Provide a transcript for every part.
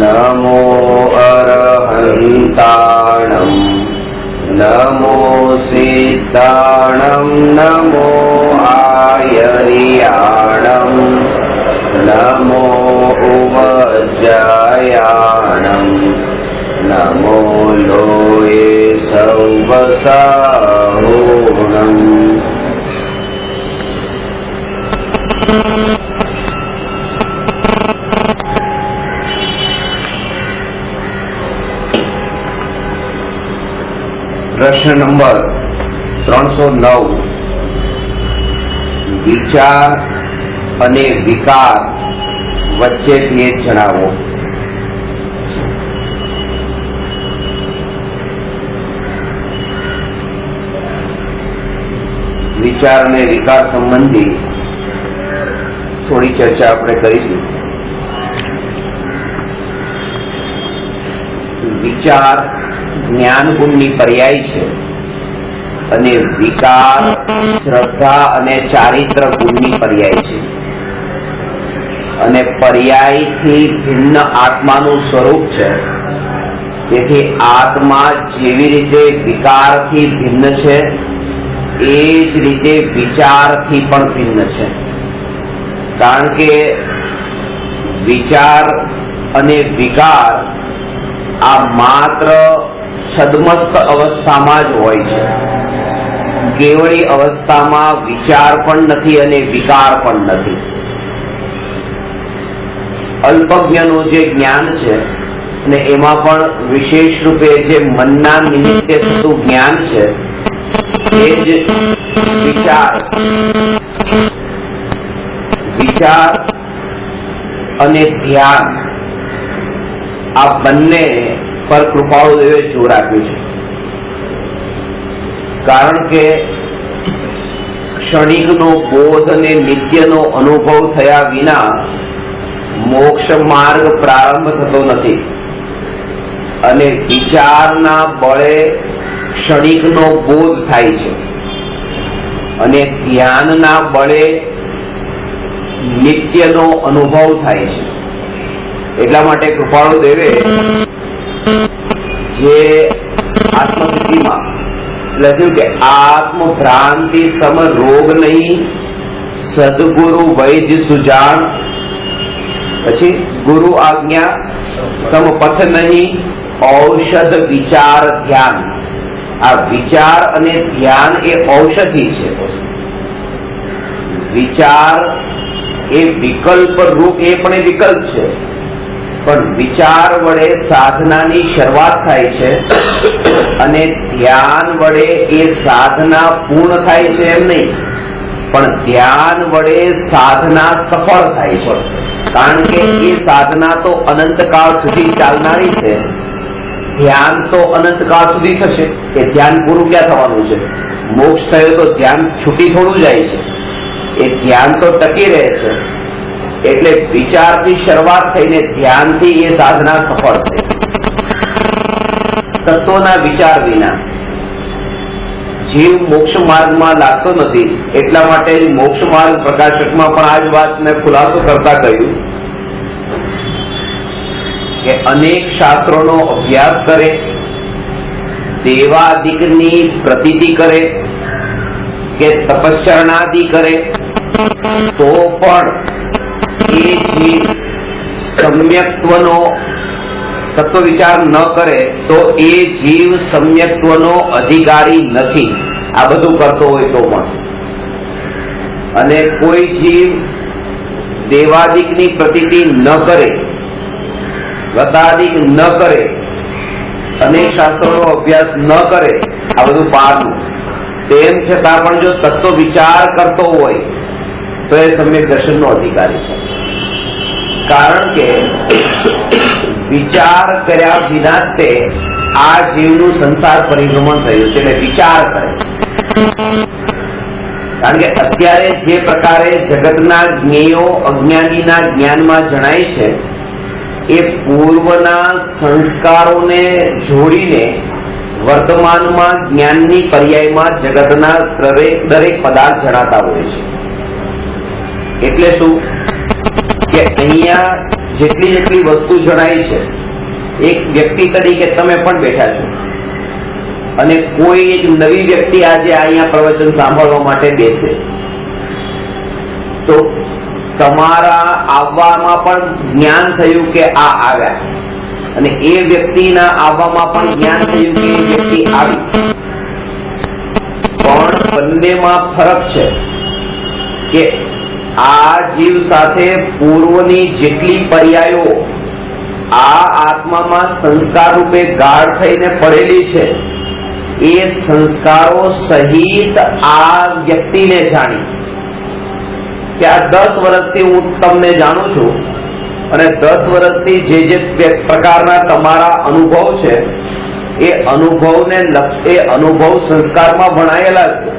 नमो अरहन्ताणं नमो सिद्धाणं नमो आयर्याणं नमो उपज्जायाणं नमो लोये सौवसाहुणम्। प्रश्न नंबर 309 विचार અને વિકાર વચ્ચે ભેદ જણાવો। વિચાર અને વિકાર સંબંધી થોડી ચર્ચા આપણે કરીશું। વિચાર જ્ઞાન ગુણની પર્યાય છે અને વિકાર શ્રદ્ધા અને ચારિત્ર ગુણની પર્યાય છે અને પર્યાયથી ભિન્ન આત્માનું સ્વરૂપ છે। તેથી આત્મા જેવી રીતે વિકારથી ભિન્ન છે એ જ રીતે વિચારથી પણ ભિન્ન છે। કારણ કે વિચાર અને વિકાર આ માત્ર છદ્મસ્થ અવસ્થામાં જ હોય છે। કેવળી અવસ્થામાં વિચાર પણ નથી અને વિકાર પણ નથી। અલ્પજ્ઞનું જે જ્ઞાન છે અને એમાં પણ વિશેષ રૂપે જે મનના નિમિત્તે થતું જ્ઞાન છે એ જ વિચાર અને ધ્યાન આ બંને પર કૃપાળુદેવે જોર આપ્યું છે। કારણ કે ક્ષણિકનો બોધ અને નિત્યનો અનુભવ થયા વિના મોક્ષ માર્ગ પ્રારંભ થતો નથી અને વિચારના બળે ક્ષણિકનો બોધ થાય છે અને ધ્યાનના બળે નિત્યનો અનુભવ થાય છે। એટલા માટે કૃપાળુદેવે જે આત્મસિદ્ધિમાં લખ્યું કે આત્મભ્રાંતિ સમ રોગ નહીં સદગુરુ વૈદ્ય સુજાણ, પછી ગુરુ આજ્ઞા સમ પથ નહીં ઔષધ વિચાર ધ્યાન। આ વિચાર અને ધ્યાન એ ઔષધિ છે। વિચાર એ વિકલ્પ રૂપ એ પણ એ વિકલ્પ છે પણ વિચાર વડે સાધનાની શરૂઆત થાય છે અને ધ્યાન વડે એ સાધના પૂર્ણ થાય છે એમ નહીં પણ ધ્યાન વડે સાધના સફળ થાય છે। કારણ કે એ સાધના તો અનંતકાળ સુધી ચાલનારી છે, ધ્યાન તો અનંતકાળ સુધી થશે। એ ધ્યાન પૂરું ક્યાં થવાનું છે? મોક્ષ થયો તો ધ્યાન છૂટી થોડું જાય છે, એ ધ્યાન તો ટકી રહે છે। એટલે વિચારથી શરૂઆત થઈને ધ્યાનથી એ સાધના સફળ છે। તત્વના વિચાર વિના જીવ મોક્ષ માર્ગમાં લાગતો નથી। એટલા માટે મોક્ષ માર્ગ પ્રકાશકમાં પણ આ જ વાતને ખુલાસો કરતા કહ્યું કે અનેક શાસ્ત્રોનો અભ્યાસ કરે, દેવાદિકની પ્રતીતિ કરે કે તપશ્ચરણાદિ કરે તો પણ એ જીવ સમ્યક્ત્વનો તત્વ વિચાર ન કરે તો એ જીવ સમ્યક્ત્વનો અધિકારી નથી। આ બધું કરતો હોય તો પણ અને કોઈ જીવ દેવાદિકની પ્રતીતિ ન કરે, વ્રતાદિક ન કરે, અનેક શાસ્ત્રોનો અભ્યાસ ન કરે, આ બધું બહારનું, તેમ છતાં પણ જો તત્વ વિચાર કરતો હોય તો એ સમ્યક દર્શનનો અધિકારી છે। કારણ કે વિચાર કર્યા વિના તે આ જીવનું સંસાર પરિભ્રમણ થયું છે એટલે વિચાર કરે। કારણ કે અત્યારે જે પ્રકારે જગતના જ્ઞેયો અજ્ઞાનીના જ્ઞાનમાં જણાય છે એ પૂર્વના સંસ્કારોને જોડીને વર્તમાનમાં જ્ઞાનની પર્યાયમાં જગતના દરેક પદાર્થ જણાતા હોય છે। એટલે શું કે અહીંયા જેટલી જેટલી વસ્તુ જણાય છે, એક વ્યક્તિ તરીકે તમે પણ બેઠા છો અને કોઈ એક નવી વ્યક્તિ આજે અહીંયા પ્રવચન સાંભળવા માટે બેસે તો તમારા આવવામાં પણ જ્ઞાન થયું કે આ આવ્યા, અને એ વ્યક્તિના આવવામાં પણ જ્ઞાન થયું કે એ વ્યક્તિ આવી. પણ બંનેમાં ફરક છે કે આ જીવ સાથે પૂર્વની જેટલી પર્યાયો આ આત્મામાં સંસ્કાર રૂપે ગાઢ થઈને પડેલી છે, એ સંસ્કારો સહિત આ વ્યક્તિને જાણી કે આ 10 વર્ષથી હું તમને જાણું છું અને 10 વર્ષથી જે પ્રકારના તમારા અનુભવ છે એ અનુભવ સંસ્કારમાં ભણાયેલા છે.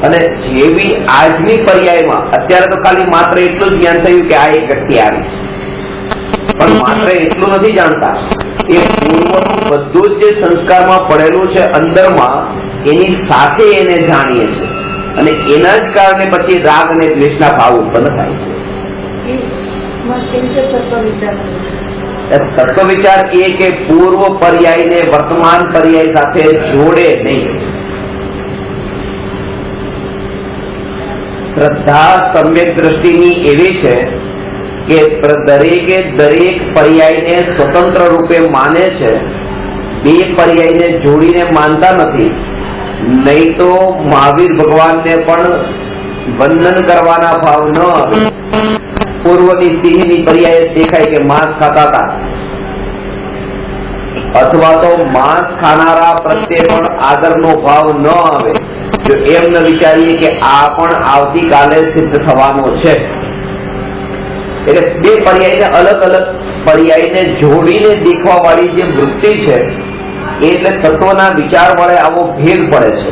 અને જેવી આજની પર્યાયમાં અત્યારે તો ખાલી માત્ર એટલું જ જ્ઞાન થયું કે આ એક વ્યક્તિ આવી, પણ માત્ર એટલું નથી જાણતા, એ પૂર્વનું બધું જ જે સંસ્કારમાં પડેલું છે અંદરમાં, એની સાથે એને જાણીએ છીએ અને એના જ કારણે પછી રાગ અને દ્વેષના ભાવ ઉત્પન્ન થાય છે. તત્વ વિચાર એ કે પૂર્વ પર્યાયને વર્તમાન પર્યાય સાથે જોડે નહીં. શ્રદ્ધા સમ્યક દ્રષ્ટિની એવી છે કે દરેકે દરેક પર્યાયને સ્વતંત્ર રૂપે માને છે, બે પર્યાયને જોડીને માનતા નથી. નહીં તો મહાવીર ભગવાનને પણ વંદન કરવાના ભાવ ન આવે. પૂર્વની સિંહની પર્યાય દેખાય કે માંસ ખાતા હતા, અથવા તો માંસ ખાનારા પ્રત્યે પણ આદરનો ભાવ ન આવે. જો એમ ન વિચારીએ કે આ પણ આવતીકાલે સિદ્ધ થવાનો છે. એટલે બે પર્યાયને અલગ અલગ પર્યાયને જોડીને દેખવા વાળી જે વૃત્તિ છે, એટલે તત્વના વિચાર વડે આવો ભેદ પડે છે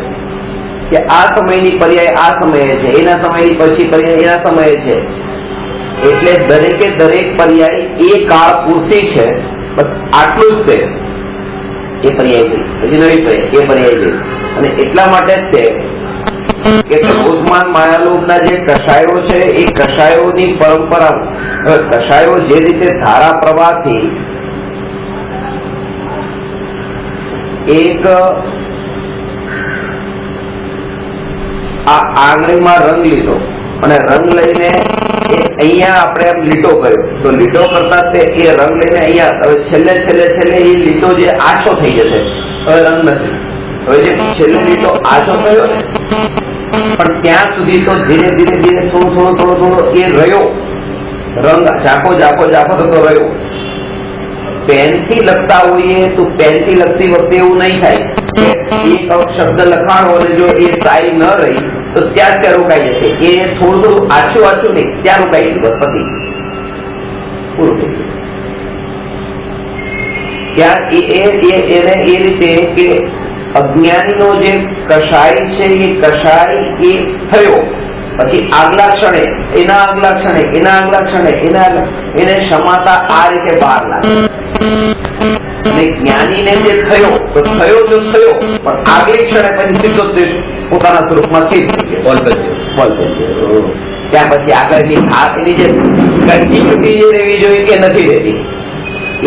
કે આ સમયની પર્યાય આ સમયે છે, એના સમયની પછી પર્યાય એના સમયે છે. એટલે દરેકે દરેક પર્યાય એ કાળ પૂરતી છે, બસ આટલું જ છે. એ પર્યાય છે પછી નવી પર્યાય, એ પર્યાય છે. અને એટલા માટે જ તે કે ક્રોધમાન માયાલોભના જે કષાયો છે એ કષાયોની પરંપરા, કષાયો જે રીતે ધારા પ્રવાહથી એક આ આંગળીમાં રંગ લીધો અને રંગ લઈને અહીંયા આપણે એમ લીટો કર્યો, તો લીટો કરતા તે એ રંગ લઈને અહીંયા હવે છેલ્લે છેલ્લે છેલ્લે એ લીટો જે આછો થઈ જશે, હવે રંગ નથી. હવે જે છેલ્લે લીટો આછો થયો ને, પણ ત્યાં સુધી તો ધીરે ધીરે ધીરે થોડો એ રહ્યો રંગ, ઝાંખો ઝાંખો ઝાંખો થતો રહ્યો. પેનથી લખતા હોઈએ તો પેનથી લખતી વખતે એવું નહીં થાય કે એક શબ્દ લખાણો અને જો એ સાઈ ન રહી તો ત્યાં રોકાઈ જશે. એ થોડું આછું આછું નહીં, ત્યાં રોકાઈ ગયું, બસ પછી પૂરું થઈ ગયું. ત્યાં એને એ રીતે કે અજ્ઞાનીનો જે કષાય છે એ કષાય એ થયો, પછી આગલા ક્ષણે એના આગલા ક્ષણે એના આગલા ક્ષણે એને ક્ષમાતા આ રીતે બહાર લાગે. અને જ્ઞાનીને જે થયો તો થયો તો થયો, પણ આગલી ક્ષણે પછી સીધો પોતાના સ્વરૂપમાં સ્થિત થઈ ગયો. ત્યાં પછી આગળની એની જે કન્ટિન્યુટી જે રહેવી જોઈએ કે નથી રહેતી,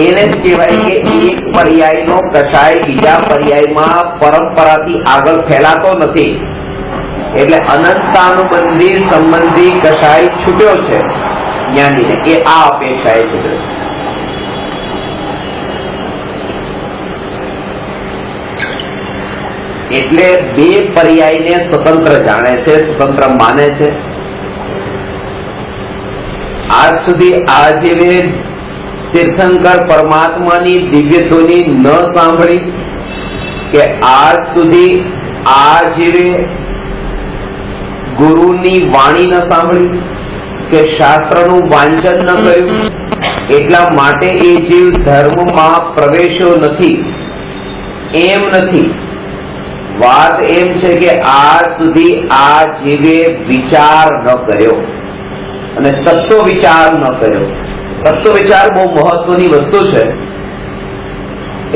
એને જ કહેવાય કે એક પર્યાયનો કષાય બીજા પર્યાયમાં પરંપરાથી આગળ ફેલાતો નથી. એટલે અનંતાનુબંધી સંબંધી કષાય છૂટ્યો છે જ્ઞાનીને, એ આ અપેક્ષાએ છૂટ્યો છે. એટલે બે પર્યાયને સ્વતંત્ર જાણે છે, સ્વતંત્ર માને છે. આજ સુધી આ જેવે તીર્થંકર પરમાત્માની દિવ્ય ધ્વનિ ન સાંભળી, કે આજ સુધી આ જેવે ગુરુની વાણી ન સાંભળી, કે શાસ્ત્રનું વાંચન ન કર્યું, એટલા માટે એ જીવ ધર્મમાં પ્રવેશ્યો નથી એમ નથી. વાત એમ છે કે આજ સુધી આ જીવે વિચાર ન કર્યો અને તત્વ વિચાર ન કર્યો. તત્વ વિચાર બહુ મહત્વની વસ્તુ છે.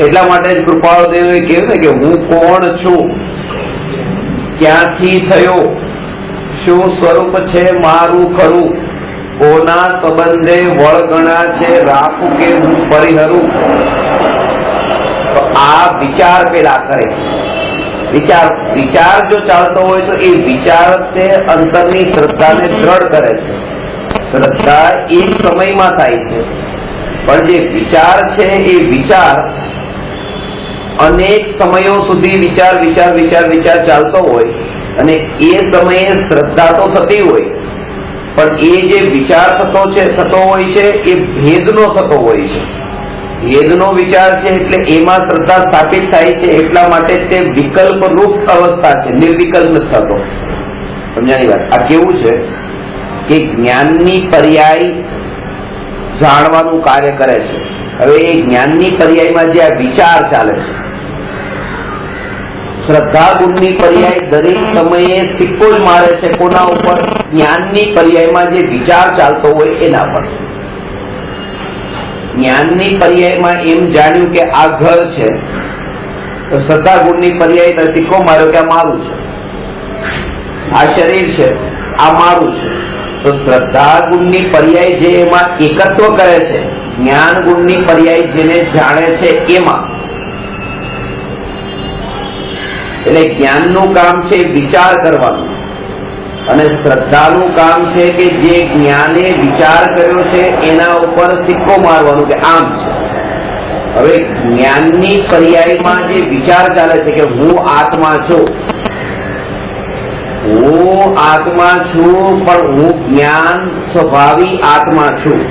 એટલા માટે જ કૃપાળુદેવે કહ્યું ને કે હું કોણ છું, ક્યાંથી થયો, શું સ્વરૂપ છે મારું ખરું, કોના સંબંધે વળગણા છે રાખું કે હું પરિહરું, તો આ વિચાર પેલા કરે. વિચાર જો ચાલતો હોય તો એ વિચાર તે અંતરની શ્રદ્ધાને દ્રઢ કરે છે. શ્રદ્ધા એક સમયમાં થાય છે, પણ જે વિચાર છે એ વિચાર અનેક સમયો સુધી વિચાર ચાલતો હોય અને એ સમયે શ્રદ્ધા તો થતી હોય, પણ એ જે વિચાર થતો હોય છે એ ભેદનો થતો હોય છે. ભેદનો વિચાર છે એટલે એમાં શ્રદ્ધા સ્થાપિત થાય છે. એટલા માટે તે વિકલ્પ રૂપ અવસ્થા છે, નિર્વિકલ્પ નથી થતો. સમજાની વાત. આ કેવું છે કે જ્ઞાનની પર્યાય જાણવાનું કાર્ય કરે છે. હવે એ જ્ઞાનની પર્યાયમાં જે આ વિચાર ચાલે છે, શ્રદ્ધા ગુણની પર્યાય દરેક સમયે સિક્કો જ મારે છે. કોના ઉપર? જ્ઞાનની પર્યાયમાં જે વિચાર ચાલતો હોય એના પર. જ્ઞાનની પર્યાયમાં એમ જાણ્યું કે આ ઘર છે, તો શ્રદ્ધા ગુણની પર્યાય સિક્કો માર્યો કે આ મારું છે. આ શરીર છે, આ મારું છે. તો શ્રદ્ધા ગુણની પર્યાય જે એમાં એકત્વ કરે છે, જ્ઞાન ગુણની પર્યાય જેને જાણે છે એમાં. એટલે જ્ઞાનનું કામ છે વિચાર કરવાનું, અને શ્રદ્ધાનું કામ છે કે જે જ્ઞાને વિચાર કર્યો છે એના ઉપર સિક્કો મારવાનું કે આમ છે. હવે જ્ઞાનની પર્યાયમાં જે વિચાર ચાલે છે કે હું આત્મા છું, પણ હું જ્ઞાન સ્વભાવી આત્મા છું.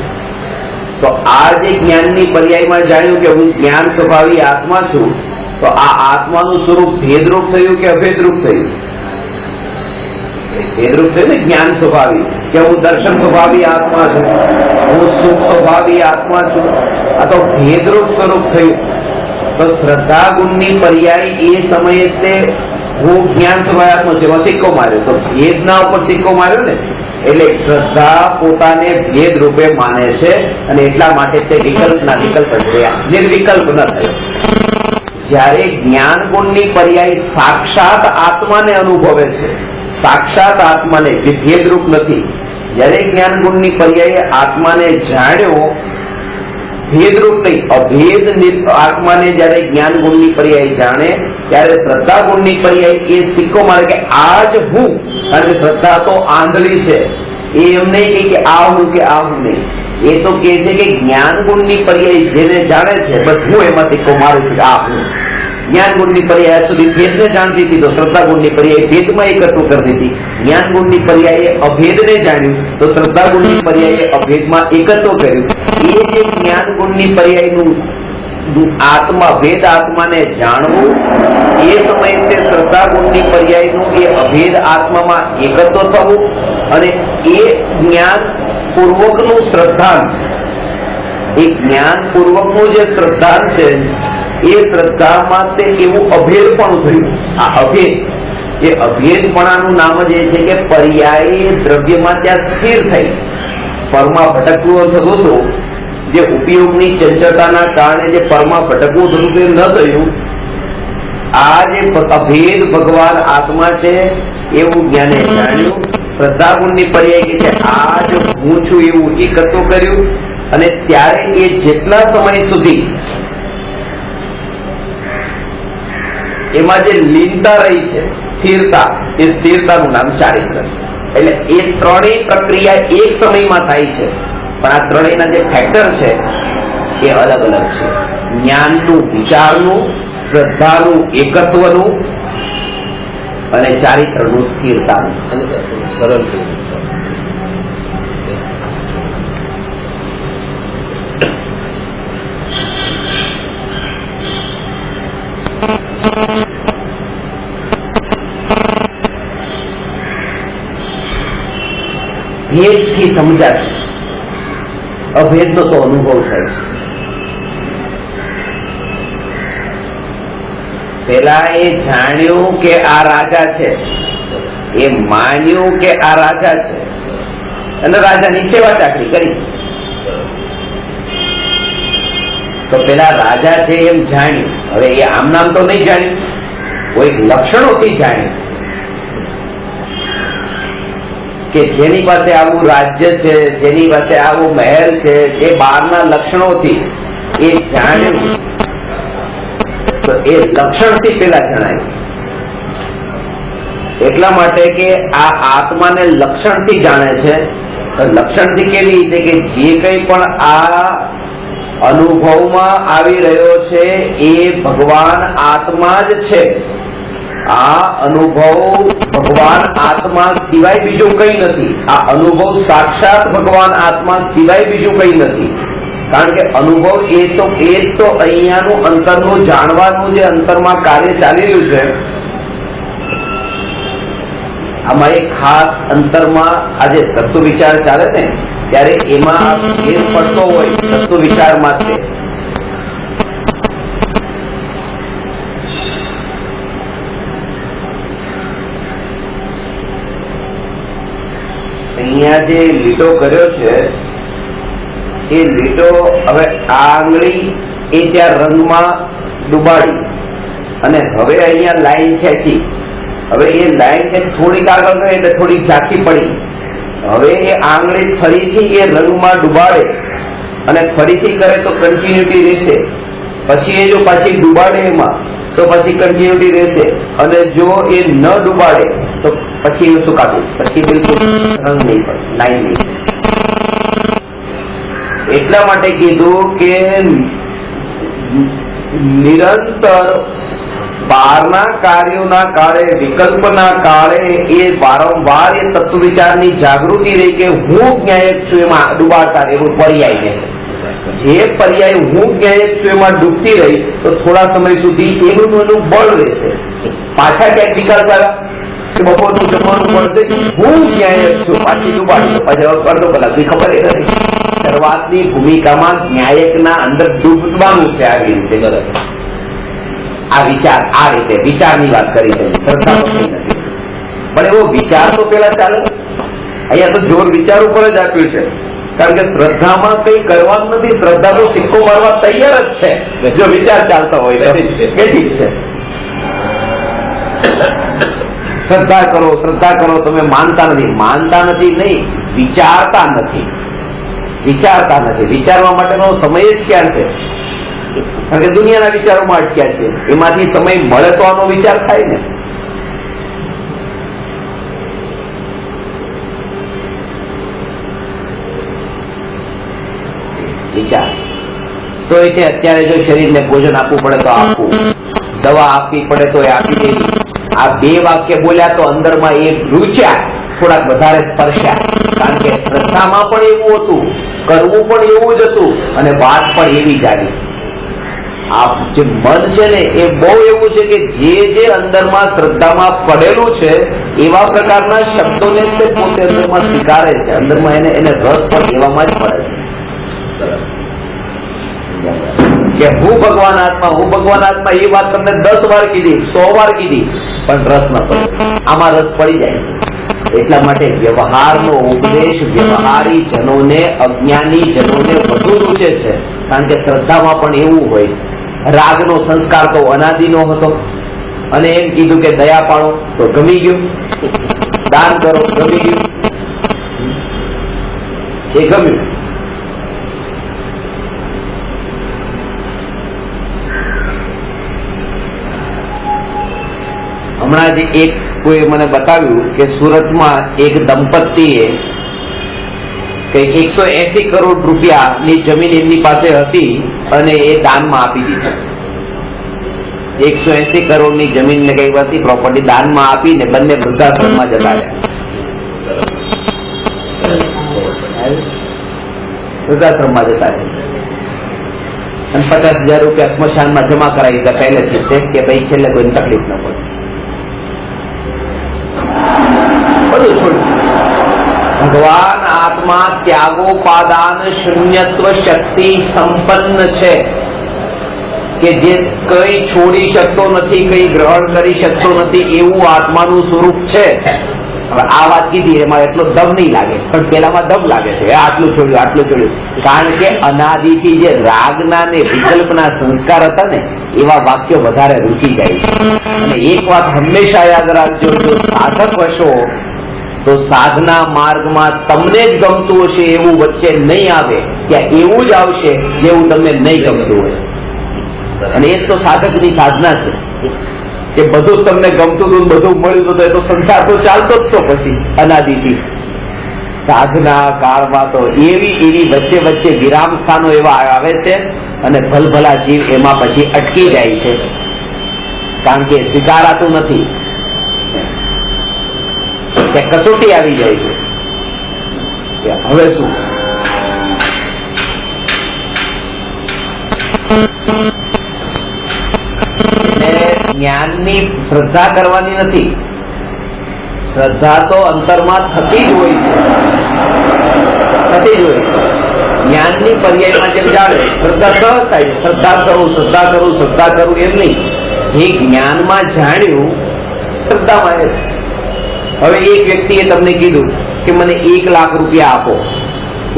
તો આ જે જ્ઞાનની પર્યાયમાં જાણ્યું કે હું જ્ઞાન સ્વભાવી આત્મા છું, તો આ આત્માનું સ્વરૂપ ભેદરૂપ થયું કે અભેદરૂપ થયું? ભેદરૂપ થયું ને. જ્ઞાન સ્વભાવી કે હું દર્શન સ્વભાવી આત્મા છું, હું સુખ સ્વભાવી આત્મા છું. આ તો ભેદરૂપ સ્વરૂપ થયું. તો શ્રદ્ધા ગુણની પર્યાય એ સમયે તે હું જ્ઞાન સ્વભાવી આત્મા છે સિક્કો માર્યો, તો ભેદના ઉપર સિક્કો માર્યો ને. એટલે શ્રદ્ધા પોતાને ભેદ રૂપે માને છે, અને એટલા માટે તે વિકલ્પના વિકલ્પ થયા, નિર્વિકલ્પ ન થયો. જ્યારે જ્ઞાન ગુણની પર્યાય સાક્ષાત આત્માને અનુભવે છે, સાક્ષાત આત્માને, જે ભેદરૂપ નથી. જ્યારે જ્ઞાન ગુણની પર્યાય આત્માને જાણ્યો, ભેદરૂપ નહીં, અભેદ આત્માને જયારે જ્ઞાન ગુણની પર્યાય જાણે, ત્યારે શ્રદ્ધા ગુણની પર્યાય એ સિક્કો મારે કે આ જ હું. કારણ કે શ્રદ્ધા તો આંધળી છે, એ એમ નહીં કે આ હું કે આ હું નહીં. એ તો કે છે કે જ્ઞાન ગુણની પર્યાય જેને જાણે છે, બસ હું એમાં સિક્કો મારું છું આ હું. જ્ઞાન ગુણની પર્યાય સુધી ભેદને જાણતી હતી, તો શ્રદ્ધા ગુણની પર્યાય ભેદમાં એકત્વ કરતી હતી. જ્ઞાન ગુણની પર્યાય અભેદને જાણ્યું, તો શ્રદ્ધા ગુણની પર્યાય અભેદમાં એકત્વ કર્યું. એ જે જ્ઞાન ગુણની પર્યાયનું આત્મા, ભેદ આત્માને જાણવું, એ સમયે તે શ્રદ્ધા ગુણની પર્યાયનું એ અભેદ આત્મામાં એકત્વ થવું, અને એ જ્ઞાન પૂર્વકનું શ્રદ્ધાન, એ જ્ઞાન પૂર્વકનું જે શ્રદ્ધાન છે, એ શ્રદ્ધામાં તે એવું અભેદપણું થયું. આ અભેદ, એ અભેદપણાનું નામ જ એ છે કે પર્યાય દ્રવ્યમાં ત્યાં સ્થિર થઈ. પરમાં ભટકવું થતું હતું, જે ઉપયોગની ચંચળતાના કારણે જે પરમાં ભટકવું થતું તે ન થયું. આ જે અભેદ ભગવાન આત્મા છે એવું જ્ઞાને જાણ્યું. શ્રદ્ધા ગુણની પર્યાય કે છે આ જ હું છું એવું એકત્વ કર્યું, અને ત્યારે એ જેટલા સમય સુધી એમાં જે લીનતા રહી છે, સ્થિરતા, એ સ્થિરતાનું નામ ચારિત્ર છે. એટલે એ ત્રણેય પ્રક્રિયા એક સમયમાં થાય છે, પણ આ ત્રણેયના જે ફેક્ટર છે એ અલગ અલગ છે. જ્ઞાનનું, વિચારનું, શ્રદ્ધાનું, એકત્વનું, અને ચારિત્રનું, સ્થિરતાનું. સરળ ભેદથી સમજાશે, અભેદનો તો અનુભવ થાય છે. પેલા એ જાણ્યું કે આ રાજા છે, એ માન્યું કે આ રાજા છે, અને રાજાની સેવા ચાકરી કરી. તો પેલા રાજા છે એમ જાણ્યું. હવે એ આમ નામ તો નહીં જાણ્યું, કોઈક લક્ષણોથી જાણ્યું. કે જેની પાસે આવું રાજ્ય છે, જેની પાસે આવો મહેલ છે, જે બહારના લક્ષણોથી એ જાણ્યું, તો એ લક્ષણથી પેલા જણાય. એટલા માટે કે આ આત્માને લક્ષણથી જાણે છે. લક્ષણથી કેવી રીતે કે જે કંઈ પણ આ અનુભવમાં આવી રહ્યો છે એ ભગવાન આત્મા જ છે. આ અનુભવ ભગવાન આત્મા સિવાય બીજું કંઈ નથી. આ અનુભવ સાક્ષાત ભગવાન આત્મા સિવાય બીજું કંઈ નથી. કારણ કે અનુભવ એ તો અહીંયાનું અંતરનું જાણવાનું જે અંતરમાં કાર્ય ચાલી રહ્યું છે. આમાં એક ખાસ અંતરમાં આજે તત્વ વિચાર ચાલે ને ત્યારે એમાં ફેર પડતો હોય તત્વ વિચારમાં છે. અહીંયા જે લીટો કર્યો છે એ લીટો હવે આ આંગળી એ ત્યાં રંગમાં ડુબાડી અને હવે અહીંયા લાઈન ખેંચી. હવે એ લાઈન થોડીક આગળ ગઈ એટલે થોડીક ઝાંખી પડી. હવે એ આંગળી ફરીથી એ રંગમાં ડુબાડે અને ફરીથી કરે તો કન્ટિન્યુટી રહેશે. પછી એ જો પાછી ડુબાડે એમાં તો પછી કન્ટિન્યુટી રહેશે. અને જો એ ન ડુબાડે તો પછી એ શું કાઢું, પછી બિલકુલ રંગ નહીં પડે, લાઈન નહીં. એટલા માટે કીધું કે નિરંતર બહારના કાર્યોના કાળે, વિકલ્પના કાળે એ વારંવાર એ તત્વ વિચારની જાગૃતિ રહી કે હું જ્ઞાયક છું એમાં ડૂબાડતા એવું પર્યાય છે. જે પર્યાય હું જ્ઞાયક છું એમાં ડૂબતી રહી તો થોડા સમય સુધી એનું બળ રહેશે. પાછા ક્યાંક વિકાસ આવ્યા કે બપોરનું જમવાનું મળશે, હું જ્ઞાયક છું, પાછી ડૂબાડી પછી અડધો કલાક ખબર એ નથી. શરૂઆતની ભૂમિકામાં જ્ઞાયકના અંદર ડૂબવાનું છે. આવી રીતે ગરજ આ વિચાર આ રીતે વિચારની વાત કરી છે. શ્રદ્ધા તો કઈ નથી, પણ એવો વિચાર તો પેલા ચાલે. અહીંયા તો જોર વિચાર ઉપર જ આપ્યું છે. કારણ કે શ્રદ્ધામાં કઈ કરવાનું નથી. શ્રદ્ધા તો સિક્કો મારવા તૈયાર જ છે જો વિચાર ચાલતા હોય તો. કે ઠીક છે, શ્રદ્ધા કરો, શ્રદ્ધા કરો, તમે માનતા નથી. માનતા નથી નહીં, વિચારતા નથી. વિચારતા નથી. વિચારવા માટેનો સમય જ ક્યાં છે? કારણ કે દુનિયાના વિચારોમાં અટક્યા છે. એમાંથી સમય મળે તો આનો વિચાર થાય ને. વિચાર તો એ છે અત્યારે જો શરીરને ભોજન આપવું પડે તો આપવું, દવા આપવી પડે તો એ આપી દેવી. આ બે વાક્ય બોલ્યા તો અંદરમાં એ રૂચ્યા, થોડાક વધારે સ્પર્શ્યા. કારણ કે શ્રદ્ધામાં પણ એવું હતું, કરવું પણ એવું જ હતું અને વાત પણ એવી જ આવી. આ જે મન છે ને એ બહુ એવું છે કે જે અંદરમાં શ્રદ્ધામાં પડેલું છે એવા પ્રકારના શબ્દોને તે પોતે અંદરમાં સ્વીકારે છે. અંદરમાં એને રસ પણ એવામાં જ પડે છે કે હું ભગવાન આત્મા, હું ભગવાન આત્મા. એ વાત તમને 10 વાર કીધી, 100 વાર કીધી, પણ રસ ન પડે. આમાં રસ પડી જાય. એટલા માટે વ્યવહારનો ઉપદેશ વ્યવહારી જનોને, અજ્ઞાની જનોને વધુ રૂચે છે. કારણ કે શ્રદ્ધામાં પણ એવું હોય. રાગનો સંસ્કાર તો અનાદિનો હતો અને એમ કીધું કે દયા પાડો તો ગમી ગયું, દાન કરો ગમી ગયું, એ ગમ્યું. હમણાં જ એક કોઈ મને બતાવ્યું કે સુરતમાં એક દંપતીએ કે 180 કરોડ રૂપિયાની જમીન એમની પાસે હતી અને એ દાનમાં આપી દીધી. 180 કરોડની જમીન ને કઈ હતી પ્રોપર્ટી દાનમાં આપીને બંને વૃદ્ધાશ્રમમાં જતા રહ્યા. વૃદ્ધાશ્રમમાં જતા રહ્યા અને 50,000 રૂપિયા સ્મશાનમાં જમા કરાવી દીધા પહેલેથી છે કે ભાઈ છેલ્લે કોઈને તકલીફ ન પડે. બધું છોડ્યું. ભગવાન આત્મા ત્યાગોપાદાન શૂન્યત્વ શક્તિ સંપન્ન છે કે જે કઈ છોડી શકતો નથી, કઈ ગ્રહણ કરી શકતો નથી એવું આત્માનું સ્વરૂપ છે. હવે આ વાત કીધી એમાં એટલો દમ નહીં લાગે, પણ પેલામાં દમ લાગે છે. આટલું છોડ્યું, આટલું છોડ્યું. કારણ કે અનાદિથી જે રાગના ને વિકલ્પના સંસ્કાર હતા ને એવા વાક્યો વધારે રૂચી જાય છે. અને એક વાત હંમેશા યાદ રાખજો, જો સાધક વશો તો સાધના માર્ગમાં તમને જ ગમતું હશે એવું વચ્ચે નહીં આવે, ત્યાં એવું જ આવશે જેવું તમને નહીં ગમતું હોય. અને એ જ તો સાધકની સાધના છે કે બધું તમને ગમતું હતું, બધું મળ્યું હતું, એ તો સંસાર તો ચાલતો જ તો પછી અનાદિથી. સાધના કાળમાં તો એવી વચ્ચે વચ્ચે વિરામ સ્થાનો એવા આવે છે અને ભલભલા જીવ એમાં પછી અટકી જાય છે, કારણ કે સ્વીકારાતું નથી, કે કસોટી આવી જાય છે કે હવે શું. જ્ઞાનની શ્રદ્ધા કરવાની નથી, શ્રદ્ધા તો અંતરમાં થતી જ હોય છે, થતી જ હોય છે. જ્ઞાનની પર્યાયમાં જેમ જાણે શ્રદ્ધા સહજ થાય, શ્રદ્ધા કરું શ્રદ્ધા કરું શ્રદ્ધા કરું એમ નહીં. જે જ્ઞાનમાં જાણ્યું શ્રદ્ધામાં. હવે એક વ્યક્તિએ તમને કીધું કે મને 1 લાખ રૂપિયા આપો,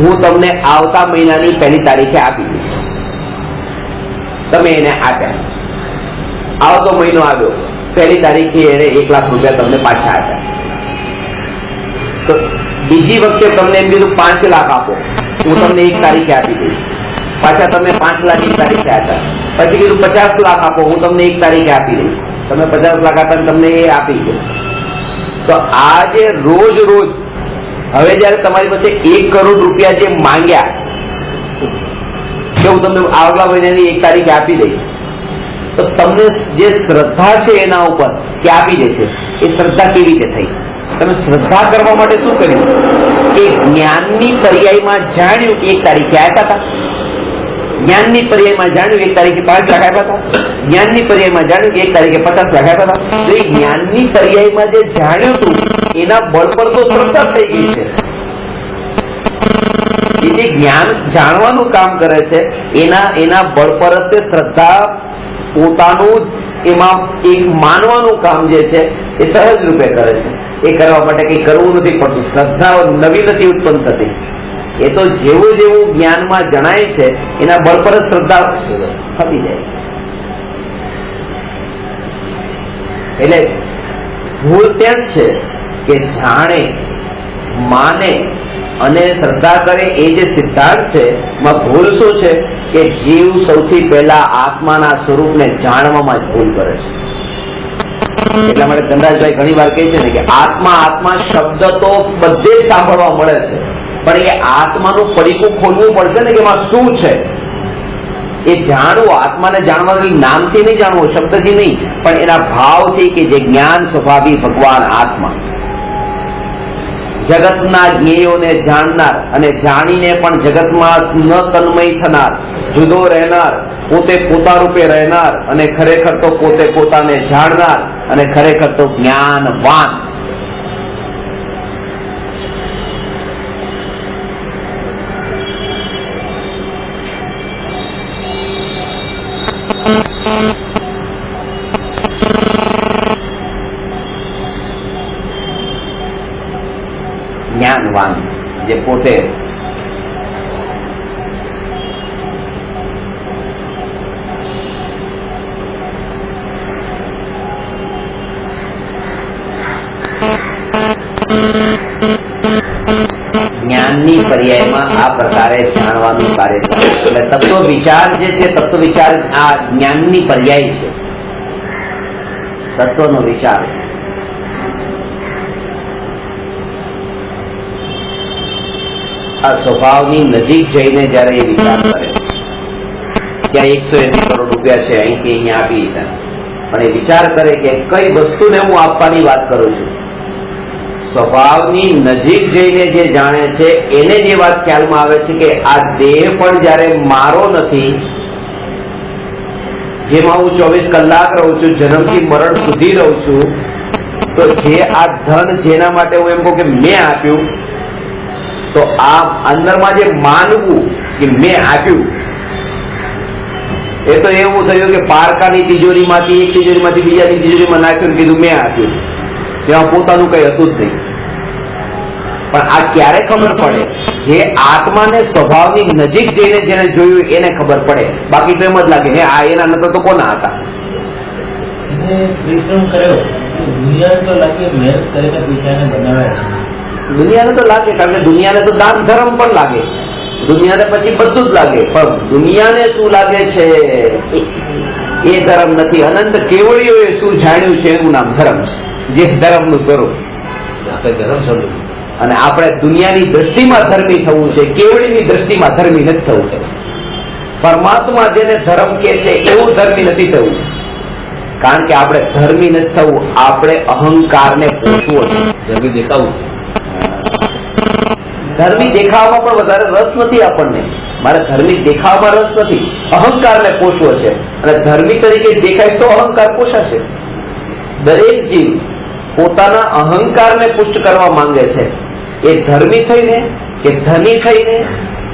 હું તમને આવતા મહિનાની 1 તારીખે આપી દઈશ. તમે એને આપ્યા, આવતો મહિનો આવ્યો, 1 તારીખે એને 1 લાખ રૂપિયા તમને પાછા આપ્યા. તો બીજી વખતે તમને એમ કીધું 5 લાખ આપો, હું તમને 1 તારીખે આપી દઈશ. પાછા તમે 5 લાખ 1 તારીખે આપ્યા. પછી કીધું 50 લાખ આપો, હું તમને 1 તારીખે આપી દઈશ. તમે 50 લાખ આપ્યા, તમને એ આપી દો. તો આ જે રોજ હવે જયારે તમારી પાસે 1 કરોડ રૂપિયા જે માંગ્યા કે હું તમને આવતા મહિનાની 1 તારીખે આપી દઈશ, તો તમને જે શ્રદ્ધા છે એના ઉપર કે આપી દેશે, એ શ્રદ્ધા કેવી રીતે થઈ? તમે શ્રદ્ધા કરવા માટે શું કર્યું? કે જ્ઞાનની પર્યાયમાં જાણ્યું કે 1 તારીખે આપ્યા હતા, જ્ઞાનની પર્યાયમાં જાણ્યું 1 તારીખે 5 લાખ આપ્યા હતા, જ્ઞાનની પર્યાયમાં જાણ્યું કે 1 તારીખે 50 લાખ આપ્યા હતા. તો એ જ્ઞાનની પર્યાયમાં જે જાણ્યું હતું એના બળ પર તો શ્રદ્ધા થઈ ગઈ છે. એ જે જ્ઞાન જાણવાનું કામ કરે છે એના બળ પર જ શ્રદ્ધા પોતાનું એમાં એક માનવાનું કામ જે છે એ સહજ રૂપે કરે છે. એ કરવા માટે કઈ કરવું નથી પડતું, શ્રદ્ધા નવી નથી ઉત્પન્ન થતી. એ તો જેવું જેવું જ્ઞાનમાં જણાય છે એના બળ પર જ શ્રદ્ધા થતી જાય. એટલે ભૂલ તેમ છે કે જાણે, માને અને શ્રદ્ધા કરે એ જે સિદ્ધાંત છે એમાં ભૂલ શું છે કે જીવ સૌથી પહેલા આત્માના સ્વરૂપને જાણવામાં જ ભૂલ કરે છે. એટલા માટે ધનરાજભાઈ ઘણી વાર કહે છે ને કે આત્મા આત્મા શબ્દ તો બધે સાંભળવા મળે છે, પણ એ આત્માનું પડીકું ખોલવું પડશે ને કે એમાં શું છે એ જાણવું. આત્માને જાણવાનું નામથી નહીં જાણવું, શબ્દથી નહીં, પણ એના ભાવથી, કે જે જ્ઞાન સ્વભાવી ભગવાન આત્મા જગતના જ્ઞેયોને જાણનાર અને જાણીને પણ જગતમાં ન તન્મય થનાર, જુદો રહેનાર, પોતે પોતા રૂપે રહેનાર અને ખરેખર તો પોતે પોતાને જાણનાર અને ખરેખર તો જ્ઞાનવાન. જ્ઞાનવાન જે પોતે જ્ઞાનની પર્યાયમાં આ પ્રકારે જાણવાનું કાર્ય કરે. એટલે તત્વ વિચાર જે છે, તત્વ વિચાર આ જ્ઞાનની પર્યાય છે. તત્વનો વિચાર આ સ્વભાવની નજીક જઈને જયારે એ વિચાર કરે, ત્યાં 180 કરોડ રૂપિયા છે, અહીંથી અહીંયા આપી દીધા, પણ એ વિચાર કરે કે કઈ વસ્તુને હું આપવાની વાત કરું છું. સ્વભાવની નજીક જઈને જે જાણે છે એને જે વાત ખ્યાલમાં આવે છે કે આ દેહ પણ જયારે મારો નથી, જેમાં હું 24 કલાક રહું છું, જન્મથી મરણ સુધી રહું છું, તો જે આ ધન જેના માટે હું એમ કહું કે મેં આપ્યું, તો આ અંદરમાં જે માનવું કે મેં આપ્યું, એ તો એવું થયું કે પારકાની તિજોરીમાંથી એક તિજોરીમાંથી બીજાની તિજોરીમાં નાખ્યું, કીધું મેં આપ્યું. તેમાં પોતાનું કઈ હતું જ નહીં. પણ આ ક્યારે ખબર પડે? જે આત્માને સ્વભાવની નજીક જઈને જેને જોયું એને ખબર પડે. બાકી તો એમ જ લાગે હે આ એના નતો તો કોના હતા. પરિશ્રમ કર્યો, દુનિયા તો લાગે મહેનત કરીને પૈસાને બનાવ્યા છે, દુનિયાને તો લાગે, કારણ કે દુનિયાને તો દાન ધર્મ પણ લાગે, દુનિયાને પછી બધું જ લાગે, પણ દુનિયાને શું લાગે છે એ ધર્મ નથી. અનંત કેવળીઓએ શું જાણ્યું છે એનું નામ ધર્મ છે, જે ધર્મનું સ્વરૂપ. અને આપણે દુનિયાની દ્રષ્ટિમાં ધર્મી થવું છે, કેવળીની દ્રષ્ટિમાં ધર્મી નથી થવું છે. પરમાત્મા જેને ધર્મ કે છે એવું ધર્મી નથી થવું, કારણ કે આપણે ધર્મી નથી થવું, આપણે અહંકારને પોષવો છે. ધર્મી દેખાવું, ધર્મી દેખાવામાં પણ વધારે રસ નથી આપણને. મારે ધર્મી દેખાવામાં રસ નથી, અહંકારને પોષવો છે. અને ધર્મી તરીકે દેખાય તો અહંકાર પોષાશે. દરેક જીવ પોતાના અહંકારને પુષ્ટ કરવા માંગે છે. એ ધર્મી થઈને કે ધની થઈને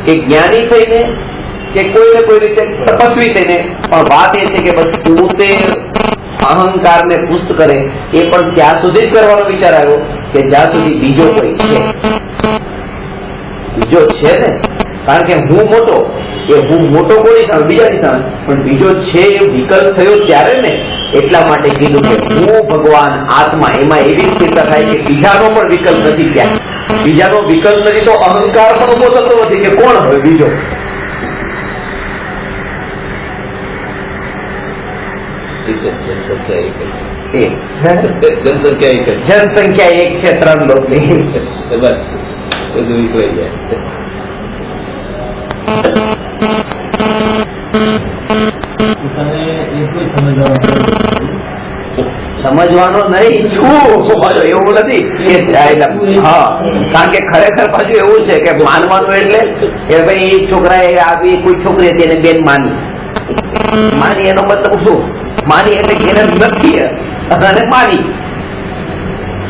કે જ્ઞાની થઈને કે કોઈને કોઈ રીતે તપસ્વી થઈને, પણ વાત એ છે કે બસ પોતે અહંકારને પુષ્ટ કરે. એ પણ ત્યાં સુધી જ કરવાનો વિચાર આવ્યો કે જ્યાં સુધી બીજો કોઈ છે. બીજો છે ને, કારણ કે હું મોટો, એ હું મોટો કોની સામે? બીજાની સામે. પણ બીજો છે એ વિકલ્પ થયો ત્યારે ને, એટલા માટે કીધું કે હું ભગવાન આત્મા. એમાં એવી સ્થિરતા થાય કે બીજાનો પણ વિકલ્પ નથી. ત્યાં બીજાનો વિકલ્પ નથી તો અહંકાર પણ ઉભો થતો નથી કે કોણ હવે બીજો. જનસંખ્યા એક છે 3 લોકની. બસ બધું વિખરાઈ જાય. સમજવાનો નહીં શું એવું નથી. હા, કારણ કે ખરેખર પાછું એવું છે કે માનવાનું એટલે કે ભાઈ એક છોકરાએ આવી, કોઈ છોકરી હતી એને બેન માની. એનો મતલબ શું? માની એટલે એને નથી અને માની.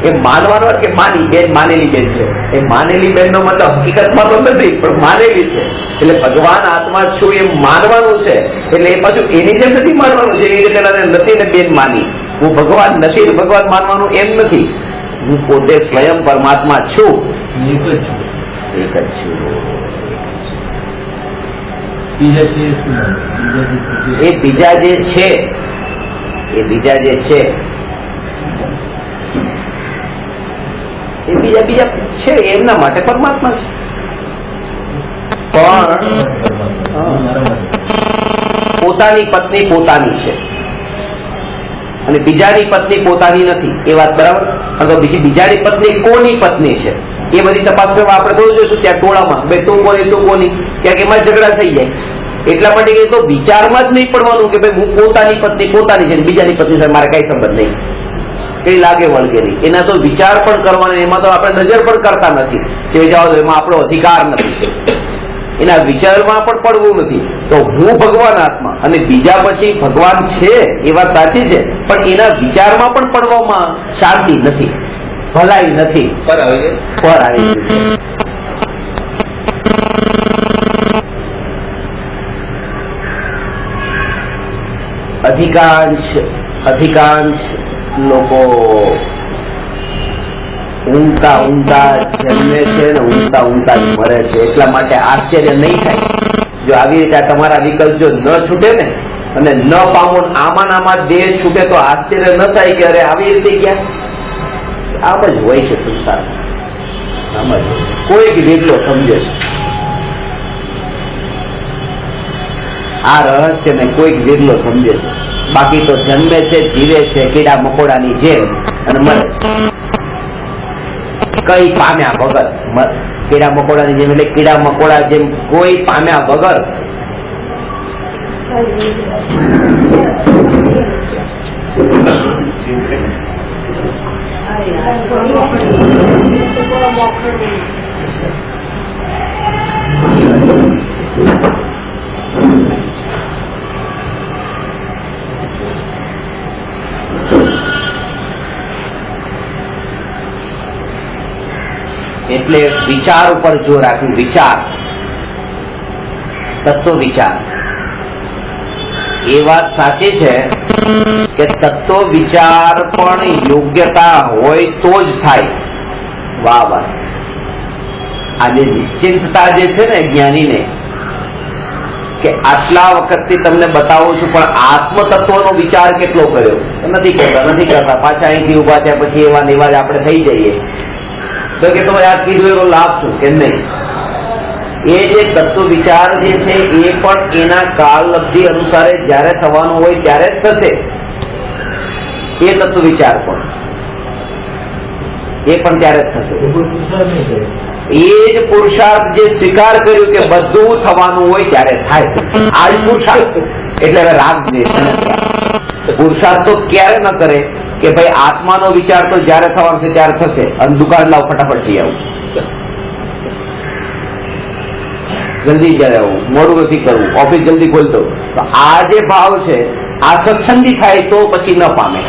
એ માનવાનો કે માની બેન, માનેલી બેન છે. એ માનેલી બેન નો મતલબ હકીકતમાં તો નથી, પણ માનેલી છે. એટલે ભગવાન આત્મા છું એ માનવાનું છે. એટલે એ પાછું એની જેમ નથી માનવાનું છે. એવી રીતે નથી ને બેન માની. હું ભગવાન નથી, ભગવાન માનવાનું એમ નથી. હું પોતે સ્વયં પરમાત્મા છું, એક જ છું. એ બીજા જે છે, એ બીજા જે છે એ બીજા બીજા છે એમના માટે પરમાત્મા છે. પણ પોતાની પત્ની પોતાની છે અને બીજાની પત્ની પોતાની નથી. એ વાત બરાબર. તો બીજાની પત્ની કોની પત્ની છે એ બધી તપાસ કરવા આપણે તો જોઈશું ત્યાં ટોળામાં. ભાઈ તું કોની, તું કોની, ક્યાંક એમાં ઝઘડા થઈ જાય. એટલા માટે કે તો વિચારમાં જ નહીં પડવાનું કે ભાઈ હું પોતાની પત્ની પોતાની છે, બીજાની પત્ની સાથે મારે કઈ સંબંધ નહીં, કઈ લાગે વળગે નહીં. એના તો વિચાર પણ કરવાનો, એમાં તો આપણે નજર પણ કરતા નથી કે જાઓ એમાં આપણો અધિકાર નથી. એના વિચારમાં પણ પડવું નથી. તો હું ભગવાન આત્મા અને બીજા પછી ભગવાન છે એ વાત સાચી છે, પણ એના વિચારમાં પણ પડવામાં શાંતિ નથી, ભલાઈ નથી. પર આવી અધિકાંશ લોકો ઊંઘતા જન્મે છે ને ઊંઘતા જ મરે છે. એટલા માટે આશ્ચર્ય નહીં થાય જો આવી રીતે તમારા વિકલ્પ જો ન છૂટે ને અને ન પામો, આમાં દેહ છૂટે તો આશ્ચર્ય ન થાય કે અરે આવી રીતે ક્યાં. આમ જ હોય છે સંસાર. આમ જ કોઈક વેગલો સમજે છે આ રહસ્ય ને, કોઈક વેગલો સમજે છે. બાકી તો જન્મે છે, જીવે છે કીડા મકોડાની જેમ અને મરે કઈ પામ્યા વગર. કીડા મકોડાની જેમ એટલે કીડા મકોડા જેમ કોઈ પામ્યા વગર. એટલે વિચાર ઉપર જોર રાખ્યું. વિચાર, તત્વ વિચાર. એ વાત સાચી છે કે તત્વ વિચાર પણ યોગ્યતા હોય તો જ થાય. વાહ વાહ. આજે નિશ્ચિંતતા જે છે ને જ્ઞાનીને, કે આટલા વખતથી તમને બતાવું છું પણ આત્મ તત્વનો વિચાર કેટલો કર્યો નથી કરતા. પાછા અહીંથી ઉભા થયા પછી એવા જ આપણે થઈ જઈએ. તો કે તમે આ કીધું એનો લાભ શું કે નહીં? એ જે તત્વ વિચાર જે છે એ પણ એના કાળલબ્ધિ અનુસારે જ્યારે થવાનું હોય ત્યારે જ થશે. એ તત્વ વિચાર પણ ત્યારે જ થશે. એ જ પુરુષાર્થ જે સ્વીકાર કર્યું કે બધું થવાનું હોય ત્યારે થાય, આ જ પુરુષાર્થ. એટલે હવે રાગ પુરુષાર્થ તો ક્યારે ન કરે કે ભાઈ આત્માનો વિચાર તો જયારે થવાનું છે ત્યારે થશે અને દુકાન લાવ ફટાફટ જઈ આવું, જલ્દી જઈ આવું, મોડું નથી કરવું, ઓફિસ જલ્દી ખોલતો. તો આ જે ભાવ છે આ સત્સંગી થાય તો પછી ન પામે.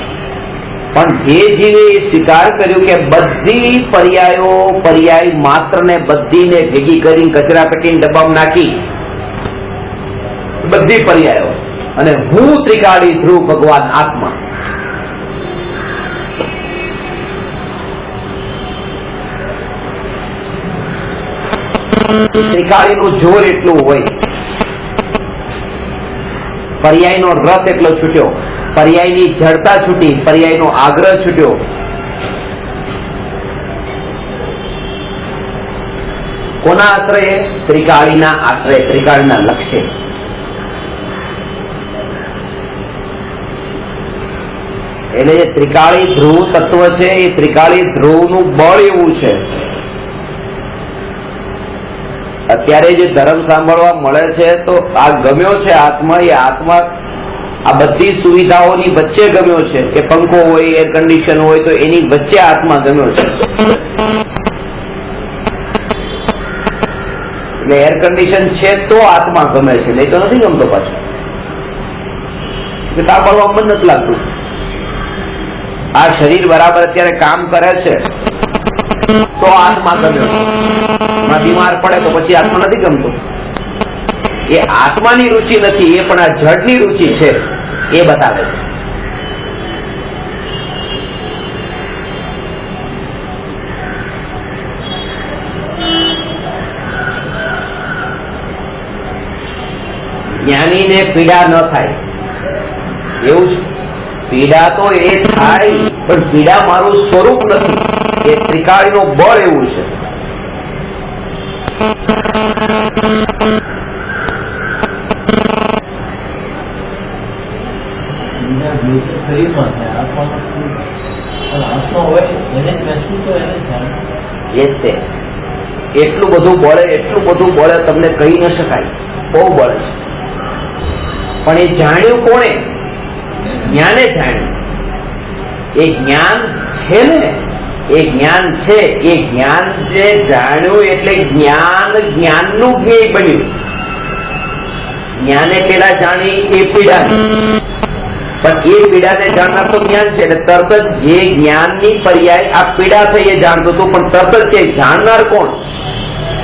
પણ જે જીવે એ સ્વીકાર કર્યું કે બધી પર્યાય માત્ર ને બધીને ભેગી કરીને કચરા પેટીને ડબ્બામાં નાખી બધી પર્યાયો અને હું ત્રિકાળી ધ્રુવ ભગવાન આત્મા. ત્રિકાળીનું જોર એટલું હોય, પર્યાયનો રસ એટલો છૂટ્યો, પર્યાયની જડતા છૂટી, પર્યાયનો આગ્રહ છૂટ્યો. કોના આશ્રય? ત્રિકાળીના આશ્રય, ત્રિકાળીના લક્ષ્ય. એટલે જે ત્રિકાળી ધ્રુવ તત્વ છે એ ત્રિકાળી ધ્રુવનું બળ એવું છે. અત્યારે જે ધર્મ સાંભળવા મળે છે તો આ ગમ્યો છે આત્મા, એ આત્મા આ બધી સુવિધાઓની વચ્ચે ગમ્યો છે કે પંખો હોય, એર કન્ડિશન હોય તો એની વચ્ચે આત્મા ગમ્યો છે. એટલે એર કન્ડિશન છે તો આત્મા ગમે છે, નહીં તો નથી ગમતો. પાછું સાંભળવા મન નથી લાગતું. આ શરીર બરાબર અત્યારે કામ કરે છે તો આત્મા ગમ્યો છે, બીમાર પડે તો પછી આત્મા નથી ગમતો. એ આત્માની રુચિ નથી, એ પણ આ જડની રુચિ છે એ બતાવે છે. જ્ઞાનીને પીડા ન થાય એવું છે. પીડા તો એ થાય પણ પીડા મારું સ્વરૂપ નથી, એ ત્રિકાળીનું બળ એવું છે. એટલું બધું બળે તમને કહી ન શકાય, બહુ બળ છે. પણ એ જાણ્યું કોણે? જ્ઞાને જાણ્યું. એ જ્ઞાન છે ને, એ જ્ઞાન છે. એ જ્ઞાન જે જાણ્યું એટલે જ્ઞાનનું જ્ઞેય બન્યું. જ્ઞાને પેલા જાણી એ પીડા, પણ એ પીડાને જાણનાર તો જ્ઞાન છે. એટલે તરત જ જે જ્ઞાનની પર્યાય આ પીડા થઈ એ જાણતો હતો, પણ તરત જ તે જાણનાર કોણ?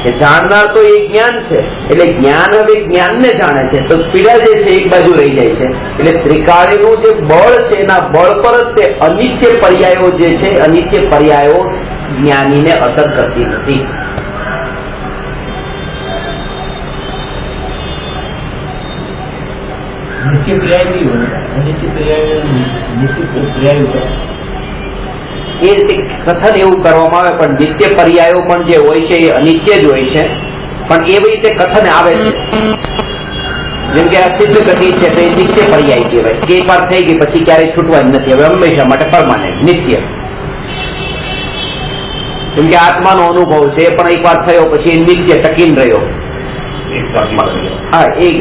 એ જાણનાર તો એ જ્ઞાન છે. એટલે જ્ઞાન હવે જ્ઞાનને જાણે છે તો પીડા જે છે એક બાજુ રહી જાય છે. એટલે ત્રિકાળીનું જે બળ છે એના બળ પર જ તે અનિત્ય પર્યાયો જે છે, અનિત્ય પર્યાયો જ્ઞાનીને અસર કરતી નથી. એ રીતે કથન એવું કરવામાં આવે, પણ નિત્ય પર્યાયો પણ જે હોય છે એ અનિત્ય જ હોય છે. પણ એવી રીતે કથન આવે છે. જેમ કે આ સિદ્ધ ગતિ છે તો એ નિત્ય પર્યાય કહેવાય કે એક વાર થઈ ગઈ પછી ક્યારેય છૂટવાની નથી, હવે હંમેશા માટે પરમાનન્ટ નિત્ય. જેમ કે આત્માનો અનુભવ છે એ પણ એક વાર થયો પછી એ નિત્ય ટકીન રહ્યો. હા, એક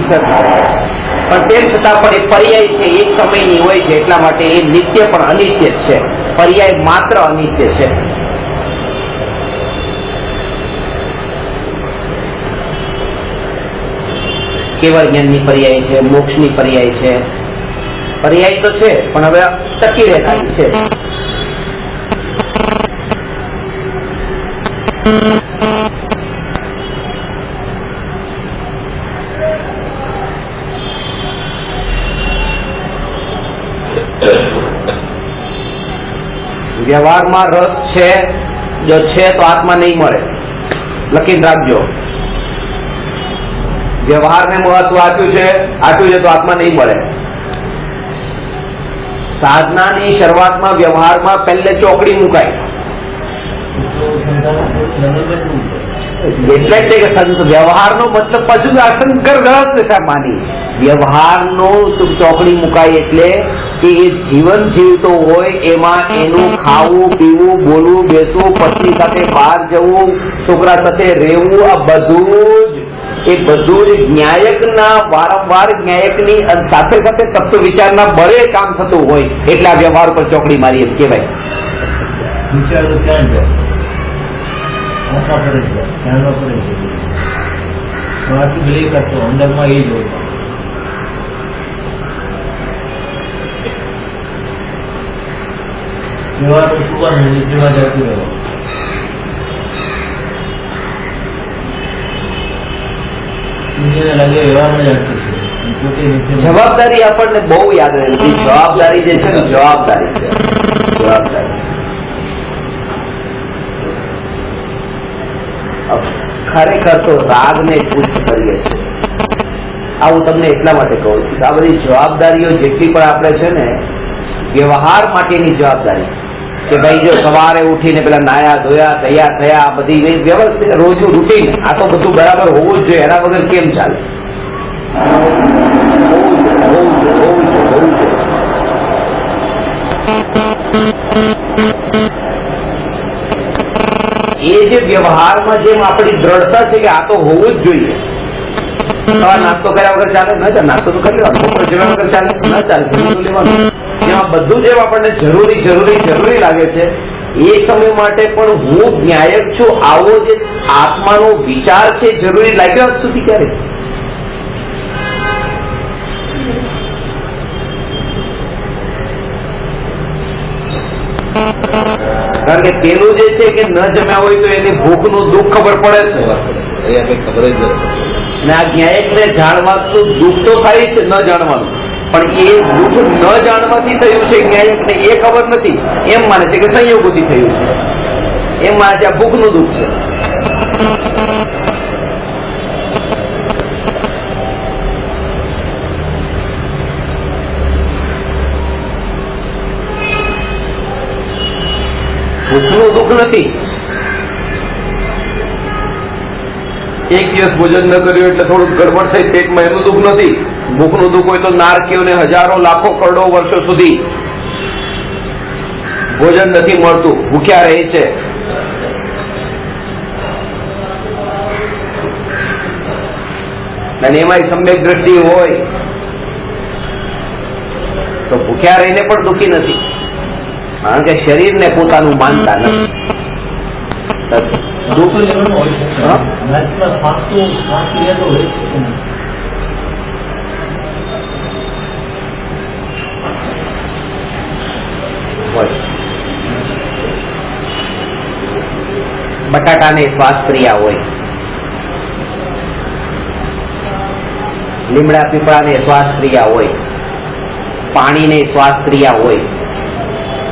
પણ તેમ છતાં પણ એ પર્યાય છે એક સમયની હોય છે, એટલા માટે એ નિત્ય પણ અનિત્ય છે. પર્યાય માત્ર અનિત્ય છે. કેવળ જ્ઞાનની પર્યાય છે, મોક્ષની પર્યાય છે. પર્યાય તો છે પણ હવે ટકી રહેતા છે. વ્યવહારમાં રસ છે, જો છે તો આત્મા નહીં મળે, લખીને રાખજો. વ્યવહારને મહત્વ આપ્યું છે તો આત્મા નહીં મળે. સાધનાની શરૂઆતમાં વ્યવહારમાં પહેલે ચોકડી મુકાય. એટલે જ કે સંત વ્યવહારનો મતલબ પાછું આ શંકર રહસ્ય માની વ્યવહારનો ચોકડી મુકાય એટલે કે એ જીવન જીવતો હોય એમાં એનું ખાવું પીવું બોલવું બેસવું પત્ની સાથે બહાર જવું છોકરા સાથે રહેવું આ બધું જ ન્યાયકના વારંવાર ન્યાયકની સાથે સાથે તત્વ વિચારના બળે કામ થતું હોય એટલે આ વ્યવહાર પર ચોકડી મારી એમ કહેવાય. વિચાર તો ક્યાં જાય પડે છે ધ્યાન પડે છે બાકી બે કરતો અંદરમાં એ જ હોય. વ્યવહાર તો શું કરવાનું જેવા જતું રહ્યો. લાગે વ્યવહારમાં જતું છે જવાબદારી આપણને બહુ યાદ રહેતી. જવાબદારી જે છે ને જવાબદારી છે જવાબદારી ખરેખર તો રાગને પુષ્ટ કરીએ છીએ. આ હું તમને એટલા માટે કહું છું કે આ બધી જવાબદારીઓ જેટલી પણ આપણે છે ને વ્યવહાર માટેની જવાબદારી કે ભાઈ જો સવારે ઉઠીને પેલા નાયા ધોયા તૈયાર થયા આ બધી વ્યવસ્થિત રોજનું રૂટીન આ તો બધું બરાબર હોવું જ જોઈએ. એના વગર કેમ ચાલે? એ જે વ્યવહારમાં જેમ આપણી દ્રઢતા છે કે આ તો હોવું જ જોઈએ. સવાર નાસ્તો કર્યા વગર ચાલે ન ચાલે, નાસ્તો તો કરી લેવાનો, બપોર જમ્યા વગર ચાલે ન ચાલે, જમવાનું લેવાનું. એમાં બધું જેમ આપણને જરૂરી જરૂરી જરૂરી લાગે છે એ સમય માટે પણ હું ન્યાયક છું આવો જે આત્માનો વિચાર છે જરૂરી લાગ્યો આજ સુધી ક્યારે? કારણ કે પેલું જે છે કે ન જમ્યા હોય તો એની ભૂખનું દુઃખ ખબર પડે છે ખબર જ અને આ ન્યાયકને જાણવાનું દુઃખ તો થાય છે ન જાણવાનું, પણ એ દુઃખ ન જાણવાથી થયું છે ન્યાયકને એ ખબર નથી એમ માને છે કે સંયોગોથી થયું છે એમ માને છે આ ભૂખનું દુઃખ છે. ભૂખનું દુઃખ નથી. એક દિવસ ભોજન ન કર્યું એટલે થોડુંક ગડબડ થઈ પેટમાં એનું દુઃખ નથી. ભૂખનું દુઃખ હોય તો નારકીઓને હજારો લાખો કરોડો વર્ષો સુધી ભોજન નથી મળતું, ભૂખ્યા રહે છે. અને એમાંય સમ્યક દ્રષ્ટિ હોય તો ભૂખ્યા રહીને પણ દુઃખી નથી, કારણ કે શરીરને પોતાનું માનતા નથી. બટાકાને શ્વાસ ક્રિયા હોય, લીમડા પીપળાને શ્વાસ ક્રિયા હોય, પાણીને શ્વાસ ક્રિયા હોય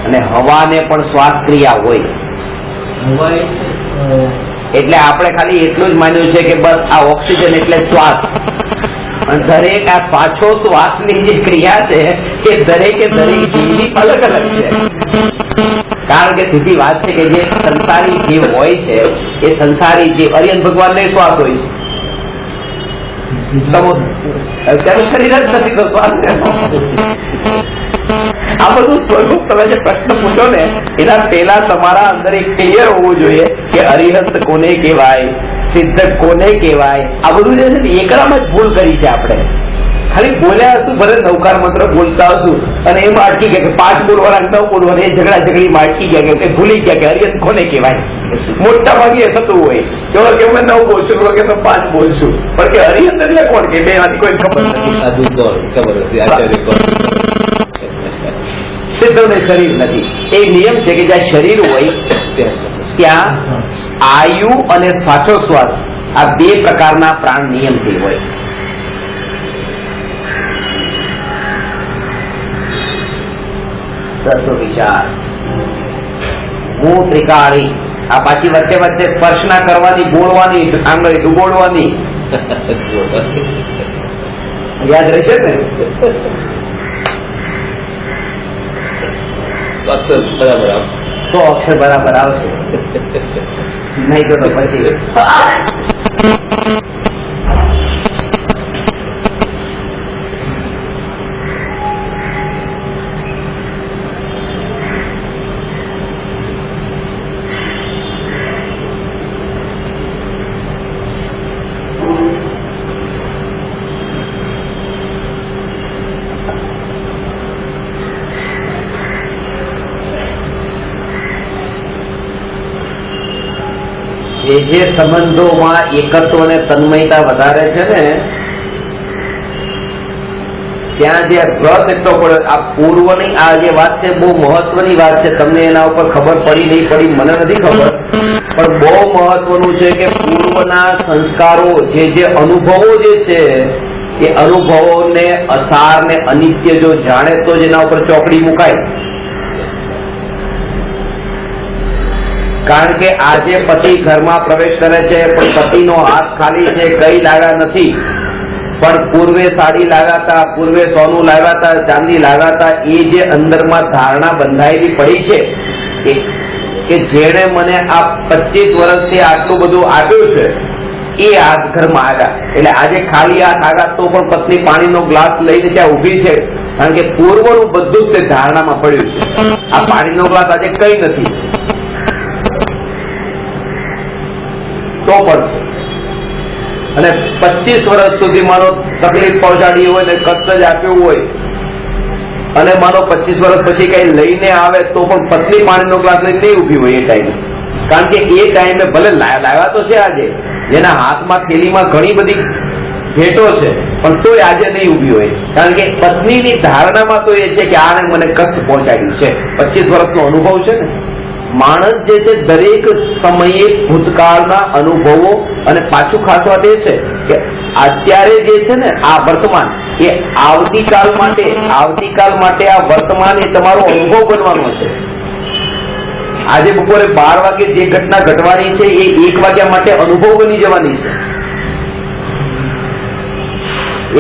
અને હવાને પણ શ્વાસ ક્રિયા હોય. એટલે આપણે ખાલી એટલું જ માન્યું છે કે બસ આ ઓક્સિજન એટલે શ્વાસ, અને દરેક આ પાછો શ્વાસની જે ક્રિયા છે એ દરેકે દરેક જીવની અલગ અલગ છે. કારણ કે સીધી વાત છે કે જે સંસારી જીવ હોય છે એ સંસારી જીવ અરિયન ભગવાનને શ્વાસ હોય છે, અત્યારે શરીર જ નથી તો શ્વાસ. આ બધું સ્વરૂપ તમે જે પ્રશ્ન પૂછો ને એના પહેલા તમારા અંદર એક ક્લિયર હોવું જોઈએ કે અરિહંત કોને કહેવાય, સિદ્ધક કોને કહેવાય. આ બધું જે છે ને એકરામાં જ ભૂલ કરી છે આપણે. ખાલી બોલ્યા હશું, ભલે નવકાર મંત્ર બોલતા હશું અને એમાં અટકી ગયા કે 5 બોલવાના 9 બોલવાના એ ઝઘડા ઝઘડીમાં અટકી ગયા કે ભૂલી ગયા કે અરિહંત કોને કહેવાય. મોટા ભાગે થતું હોય કે 9 બોલશું કે 5 બોલશું, પણ કે અરિહંત એટલે કોણ કે બે આની કોઈ ખબર નથી. સિદ્ધોને શરીર નથી. એ નિયમ છે કે જ્યાં શરીર હોય ત્યાં આયુ અને શ્વાસોશ્વાસ આ બે પ્રકારના પ્રાણ નિયમથી હોય. વિચાર હું ત્રિકાળી આ પાછી વચ્ચે વચ્ચે સ્પર્શના કરવાની, બોલવાની, આંગળી ડૂબોડવાની યાદ રહેશે ને? તો અક્ષર બરાબર આવશે. નહીં તો પછી જે સંબંધોમાં એકત્વ અને તન્મયતા વધારે છે ને ત્યાં જે રસ એટલો પડે. આ પૂર્વની આ જે વાત છે બહુ મહત્વની વાત છે. તમને એના ઉપર ખબર પડી નહીં પડી મને નથી ખબર, પણ બહુ મહત્વનું છે કે પૂર્વના સંસ્કારો જે અનુભવો જે છે એ અનુભવોને અસાર ને અનિત્ય જો જાણે તો જ એના ઉપર ચોકડી મુકાય. કારણ કે આજે પતિ ઘરમાં પ્રવેશ કરે છે પણ પતિનો હાથ ખાલી છે, કઈ લાવ્યા નથી. પણ પૂર્વે સાડી લાવ્યા હતા, પૂર્વે સોનું લાવ્યા હતા, ચાંદી લાવ્યા હતા. એ જે અંદરમાં ધારણા બંધાયેલી પડી છે કે જેણે મને આ 25 વર્ષથી આટલું બધું આપ્યું છે એ આ ઘરમાં આવ્યા. એટલે આજે ખાલી હાથ આવ્યા તો પણ પત્ની પાણીનો ગ્લાસ લઈને ત્યાં ઉભી છે, કારણ કે પૂર્વનું બધું જ તે ધારણામાં પડ્યું છે. આ પાણીનો ગ્લાસ આજે કઈ નથી તો પડશે. અને 25 વર્ષ સુધી માનો તકલીફ પહોંચાડી હોય ને કષ્ટ જ આપ્યું હોય અને માનો 25 વર્ષ પછી કઈ લઈને આવે તો પણ પત્ની પાણીનો ગ્લાસ લઈને નહીં ઉભી હોય એ ટાઈમે. કારણ કે એ ટાઈમે ભલે લાવ્યા તો છે આજે, જેના હાથમાં થેલીમાં ઘણી બધી ભેટો છે પણ તોય આજે નહીં ઉભી હોય. કારણ કે પત્નીની ધારણામાં તો એ છે કે આને મને કષ્ટ પહોંચાડ્યું છે. 25 વર્ષનો અનુભવ છે ને. માણસ જે છે દરેક સમયે ભૂતકાળના અનુભવો અને પાછું ખાસ વાત એ છે કે અત્યારે જે છે ને આ વર્તમાન એ આવતીકાલ માટે આ વર્તમાન એ તમારો અનુભવ બનવાનો છે. આજે બપોરે 12 વાગે જે ઘટના ઘટવાની છે એ 1 વાગ્યા માટે અનુભવ બની જવાની છે.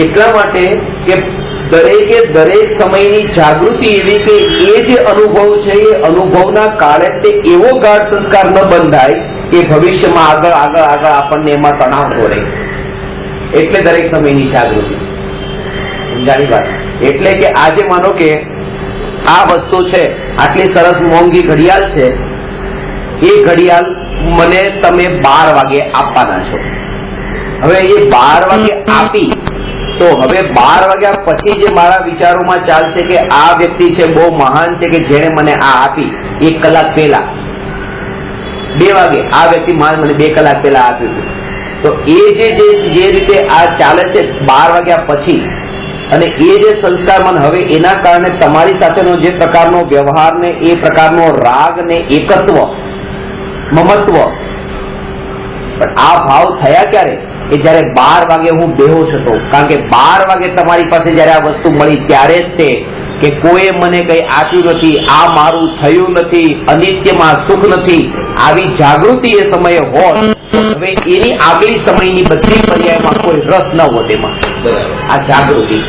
એટલા માટે કે દરેક સમયની જાગૃતિ એવી કે એ જે અનુભવ છે એ અનુભવના કાળે તે એવો ગાઢ સંસ્કાર ન બંધાય કે ભવિષ્યમાં આગળ આપણને એમાં તણાવ રહે. એટલે દરેક સમયની જાગૃતિ સમજાણી વાત. એટલે કે આજે માનો કે આ વસ્તુ છે, આટલી સરસ મોંઘી ઘડિયાળ છે, એ ઘડિયાળ મને તમે 12 વાગે આપવાના છો. હવે એ 12 વાગે આપી તો હવે 12 વાગ્યા પછી જે મારા વિચારોમાં ચાલશે કે આ વ્યક્તિ છે બહુ મહાન છે કે જેણે મને આ આપી 1 કલાક પહેલા. 2 વાગે આ વ્યક્તિ મને 2 કલાક પહેલા આપ્યું હતું. તો એ જે રીતે આ ચાલે છે 12 વાગ્યા પછી, અને એ જે સંસ્કાર મન હવે એના કારણે તમારી સાથેનો જે પ્રકારનો વ્યવહાર ને એ પ્રકારનો રાગ ને એકત્વ મમત્વ, પણ આ ભાવ થયા ક્યારે કે જયારે 12 વાગે હું બેહોશ હતો. કારણ કે 12 વાગે તમારી પાસે જયારે આ વસ્તુ મળી ત્યારે જ છે કે કોઈએ મને કઈ આપ્યું નથી, આ મારું થયું નથી, અનિત્યમાં સુખ નથી. આવી જાગૃતિ એ સમયે હોત હવે એની આગલી સમયની બધી પર્યાયમાં કોઈ રસ ન હોત એમાં. આ જાગૃતિ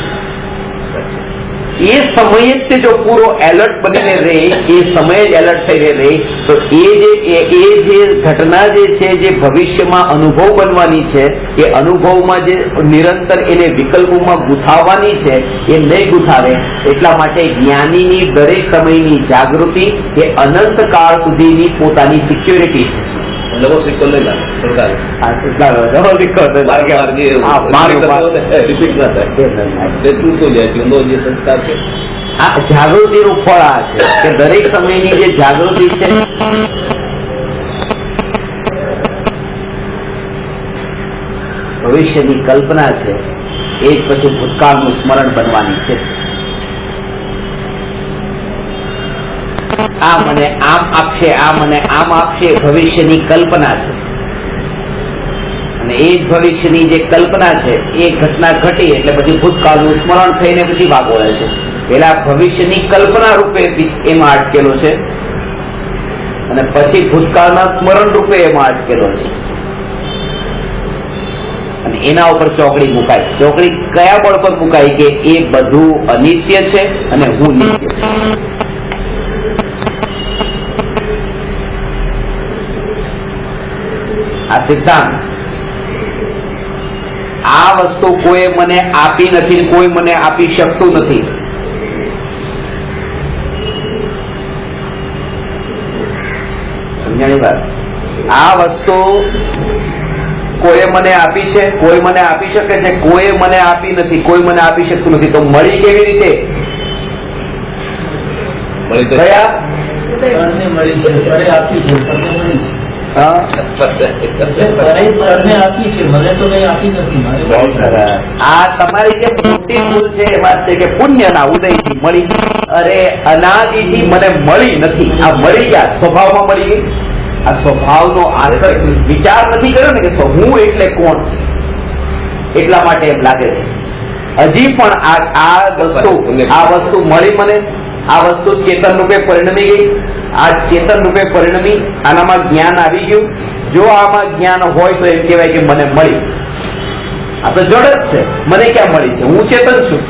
એ સમયે જ જો પૂરો એલર્ટ બનીને રહે, એ સમયે જ એલર્ટ થઈને રહે તો એ જે ઘટના જે છે જે ભવિષ્યમાં અનુભવ બનવાની છે એ અનુભવમાં જે નિરંતર એને વિકલ્પોમાં ગુથાવવાની છે એ નહીં ગુથાવે. એટલા માટે જ્ઞાનીની દરેક સમયની જાગૃતિ એ અનંત કાળ સુધીની પોતાની સિક્યોરિટી છે. લોકો સિક્કો લઈ લાગે સરકાર રિપીટ ના થાય એટલું શું લે જે સંસ્કાર છે આ જાગૃતિનું ફળ આ છે કે દરેક સમયની જે જાગૃતિ છે ભવિષ્યની કલ્પના છે એ જ પછી ભૂતકાળનું સ્મરણ બનવાની છે. આ મને આમ આપશે, આ મને આમ આપશે, ભવિષ્યની કલ્પના છે. અને એ જ ભવિષ્યની જે કલ્પના છે એ ઘટના ઘટી એટલે પછી ભૂતકાળનું સ્મરણ થઈને પછી ભાગ વળે છે. પેલા ભવિષ્યની કલ્પના રૂપે એમાં અટકેલો છે અને પછી ભૂતકાળના સ્મરણ રૂપે એમાં અટકેલો છે. અને એના ઉપર ચોકડી મુકાય. ચોકડી કયા બળ પર મુકાય કે એ બધું અનિત્ય છે અને હું નિત્ય છું. સિદ્ધાંત, આ વસ્તુ કોઈ મને આપી નથી, કોઈ મને આપી શકતું નથી. સમજાણી વાત? આ વસ્તુ કોઈ મને આપી છે, કોઈ મને આપી શકે છે, કોઈ મને આપી નથી, કોઈ મને આપી શકતું નથી. તો મળી કેવી રીતે? કયા મળી છે, આપી છે, આ તમારી જે મોટી ભૂલ છે એમાં છે કે પુણ્યના ઉદયથી મળી. અરે અનાદિથી મને મળી નથી. આ મળી ગયા સ્વભાવમાં મળી ગઈ. આ સ્વભાવનો આંતર વિચાર નથી કર્યો ને કે હું એટલે કોણ, એટલા માટે એમ લાગે છે. હજી પણ આ વસ્તુ મળી મને, આ વસ્તુ ચેતન રૂપે પરિણમી ગઈ. આ ચેતન રૂપે પરિણમી, આનામાં જ્ઞાન આવી ગયું. જો આમાં જ્ઞાન હોય તો એમ કહેવાય કે મને મળી. આ તો જડ જ છે, મને ક્યાં મળી છે? હું ચેતન છું.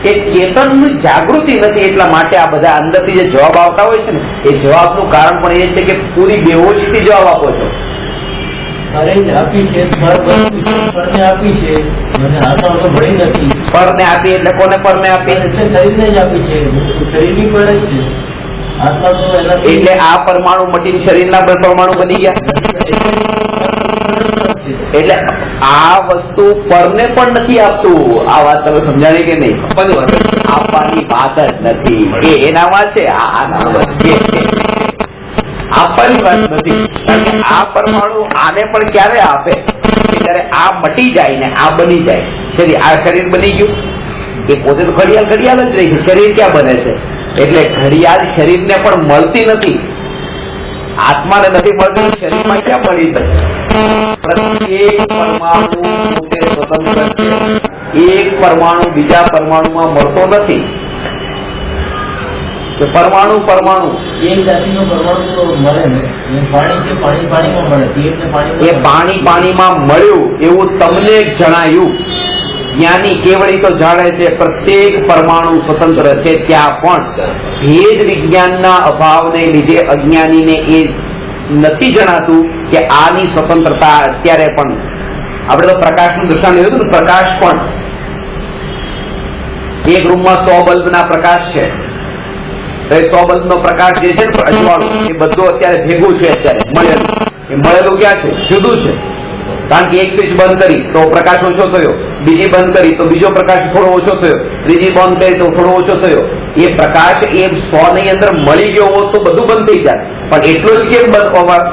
એ ચેતનની જાગૃતિ નથી, એટલા માટે આ બધા અંદરથી જે જવાબ આવતા હોય છે ને, એ જવાબનું કારણ પણ એ છે કે પૂરી બેહોશીથી જવાબ આપો છો. આપી છે, આપી છે, મને આત્મા મળી નથી. પરને આપી એટલે કોને પરને આપી? શરીરને જ આપી છે, શરીરની પડે છે. આત્મા તો એટલે આ પરમાણુ મટીને શરીરના પરમાણુ બની ગયા. એટલે આ વસ્તુ પરને પણ નથી આપતું. આ વાત તમે સમજાણી કે નહીં? આપવાની વાત જ નથી કે એનામાં છે, આપવાની વાત નથી. આ પરમાણુ આને પણ ક્યારે આપે? ત્યારે આ મટી જાય ને આ બની જાય. શરીર, આ શરીર બની ગયું. એ પોતે તો ઘડિયાળ જ રહી છે. શરીર ક્યાં બને છે? એટલે ઘડિયાળ શરીરને પણ મળતી નથી, આત્માને નથી મળતી. શરીરમાં ક્યાં મળી શકે? પ્રત્યેક પરમાણુ પોતે સ્વતંત્ર છે. એક પરમાણુ બીજા પરમાણુમાં મળતો નથી. પરમાણુ એક જાતિનો પરમાણુ તો મળે ને, પાણી છે, પાણીમાં મળે. એ પાણીમાં મળ્યું એવું તમને જણાયું. જ્ઞાની કેવળી તો જાણે છે પ્રત્યેક પરમાણુ સ્વતંત્ર છે. ત્યાં પણ ભેદ વિજ્ઞાનના અભાવને લીધે અજ્ઞાનીને એ નથી જણાતું કે આની સ્વતંત્રતા અત્યારે પણ. આપણે તો પ્રકાશનું દૃષ્ટાંત લીધું હતું. પ્રકાશ પણ એક રૂમમાં 100 બલ્બના પ્રકાશ છે. તો એ 100 બલ્બનો પ્રકાશ જે છે ને અજવાળું, એ બધું અત્યારે ભેગું છે. અત્યારે મળેલું, એ મળેલું ક્યાં છે? જુદું છે. કારણ કે એક સ્વિચ બંધ કરી તો પ્રકાશ ઓછો થયો, બીજી બંધ કરી તો બીજો પ્રકાશ થોડો ઓછો થયો, ત્રીજી બંધ કરી તો થોડો ઓછો થયો. એ પ્રકાશ એ 100 ની અંદર મળી ગયો હોત તો બધું બંધ થઈ જાય. પણ એટલો જ કેમ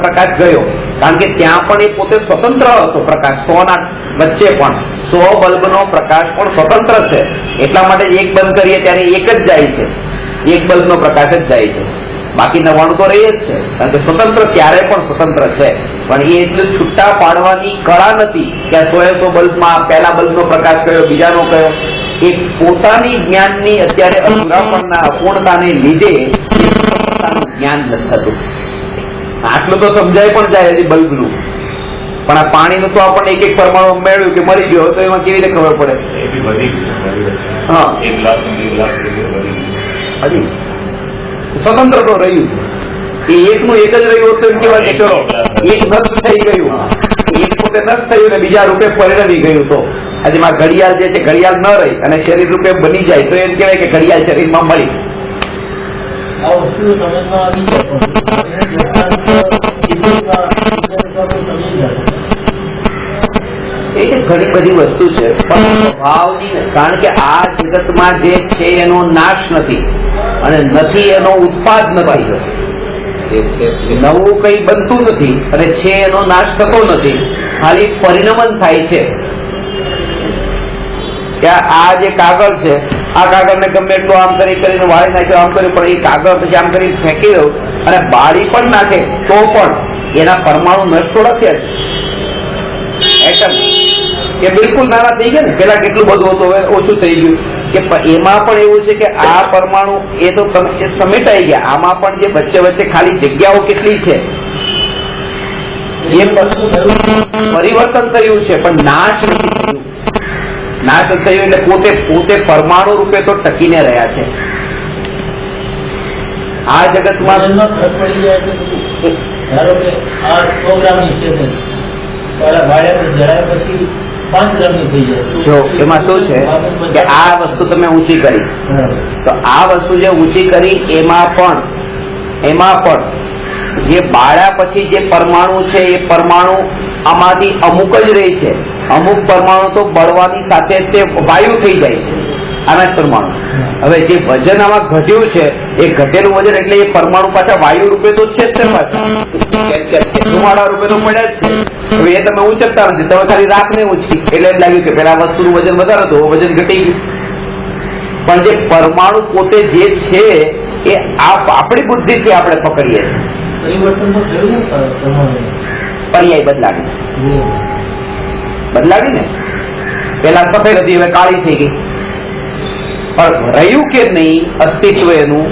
પ્રકાશ ગયો? કારણ કે ત્યાં પણ એ પોતે સ્વતંત્ર હતો. પ્રકાશ 100 ના વચ્ચે પણ 100 બલ્બનો પ્રકાશ પણ સ્વતંત્ર છે. એટલા માટે એક બંધ કરીએ ત્યારે એક જ જાય છે, એક બલ્બનો પ્રકાશ જ જાય છે. બાકી 99 તો રહી જ છે. કારણ કે સ્વતંત્ર ત્યારે પણ સ્વતંત્ર છે. પણ એ એટલું છૂટા પાડવાની કળા નથી કે 100 બલ્બમાં પહેલા બલ્બનો પ્રકાશ કયો, બીજાનો કયો. એ પોતાની જ્ઞાનની અત્યારે અધૂરાપણના અપૂર્ણતાને લીધે પોતાનું જ્ઞાન નથી થતું. આટલું તો સમજાય પણ જાય હજી બલ્બનું. પણ આ પાણીનું તો આપણને એક પરમાણુ મેળવ્યું કે મળી ગયો, તો એમાં કેવી રીતે ખબર પડે? હા, સ્વતંત્ર તો રહ્યું. એ એકનું એક જ રહ્યું હતું એમ કેવાય કે ચલો એક નષ્ટ થઈ ગયું. એક પોતે નષ્ટ થયું ને બીજા રૂપે પરિણમી ગયું. તો આજે માં ઘડિયાળ જે છે, ઘડિયાળ ન રહી અને શરીર રૂપે બની જાય તો એમ કહેવાય કે ઘડિયાળ શરીરમાં મળી. એ ઘણી બધી વસ્તુ છે પણ સ્વભાવની. કારણ કે આ જગતમાં જે છે એનો નાશ નથી અને નથી એનો ઉત્પાદ નથી. નવું કઈ બનતું નથી અને છે એનો નાશ થતો નથી. ખાલી પરિણમન થાય છે. કે આ જે કાગળ છે, આ કાગળને ગમે એટલું આમ કરીને વાળી નાખ્યો, આમ કર્યું, પણ એ કાગળ પછી આમ કરીને ફેંકી દઉં અને બાળી પણ નાખે તો પણ એના પરમાણુ નષ્ટ થોડા થયા છે. એટમ એ બિલકુલ નાના થઈ ગયા ને. પેલા કેટલું બધું હતું, હવે ઓછું થઈ ગયું. કે એમાં પણ એવું છે કે આ પરમાણુ એ તો સમેટાઈ ગયા. આમાં પણ જે વચ્ચે વચ્ચે ખાલી જગ્યાઓ કેટલી છે એ પરિવર્તન થયું છે પણ નાશ નથી થયું. નાશ થયું એટલે પોતે પરમાણુ રૂપે તો ટકીને રહ્યા છે. આ જગતમાં તારા ભાડે જણાય પછી 5 ગ્રામની થઈ જાય. જો એમાં શું છે કે આ વસ્તુ તમે ઊંચી કરી, તો આ વસ્તુ જે ઊંચી કરી એમાં પણ જે બાળ્યા પછી જે પરમાણુ છે એ પરમાણુ આમાંથી અમુક જ રહી છે. અમુક પરમાણુ તો બળવાની સાથે તે વાયુ થઈ જાય છે, આના જ પરમાણુ. હવે જે વજન આમાં ઘટ્યું છે એ ઘટેલું વજન એટલે એ પરમાણુ પાછા વાયુ રૂપે તો છે જ તે પાછા ધુમાડા રૂપે તો પડ્યા જ છે. હવે એ તમે ઉંચકતા નથી, તમે ખાલી રાખને ઊંચકી એટલે એમ લાગ્યું કે પેલા વસ્તુનું વજન વધારે હતું, વજન ઘટી ગયું. પણ જે પરમાણુ પોતે જે છે એ આપણી બુદ્ધિથી આપણે પકડીએ છીએ. પરિવર્તન તો થયું ને પરમાણુ પર્યાય બદલાવી ને પેલા સફેદ હતી હવે કાળી થઈ ગઈ. પણ રહ્યું કે નહીં અસ્તિત્વ એનું?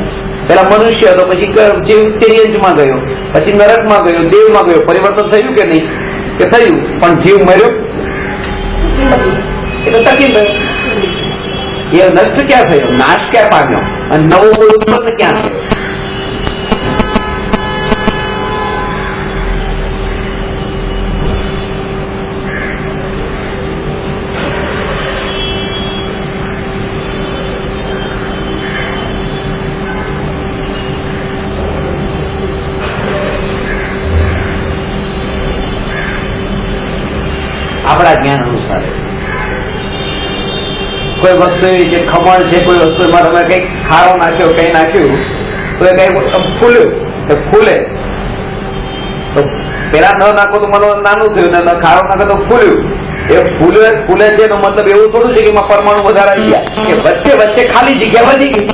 પેલા મનુષ્ય હતો, પછી જીવ તિર્યંશમાં ગયો, પછી નરકમાં ગયો, દેવમાં ગયો. પરિવર્તન થયું કે નહીં? કે થયું. પણ જીવ મર્યો એ તો ટકી ગયો. એ નષ્ટ ક્યાં થયો? નાશ ક્યાં પામ્યો? અને નવો કોઈ ઉત્પન્ન ક્યાં થયો? આપણા જ્ઞાન અનુસાર કોઈ વસ્તુ એવી છે, ખમણ છે, કોઈ વસ્તુમાં તમે કઈક ખારો નાખ્યો, કઈ નાખ્યું તો એ કઈ ફૂલ્યું તો ફૂલે. તો પેલા ન નાખો તો મને નાનું થયું, ને ખારો નાખો તો ફૂલ્યું. એ ફૂલે છે એનો મતલબ એવું થોડું છે કે એમાં પરમાણુ વધારે આવી ગયા, કે વચ્ચે વચ્ચે ખાલી જગ્યા વધી ગઈ.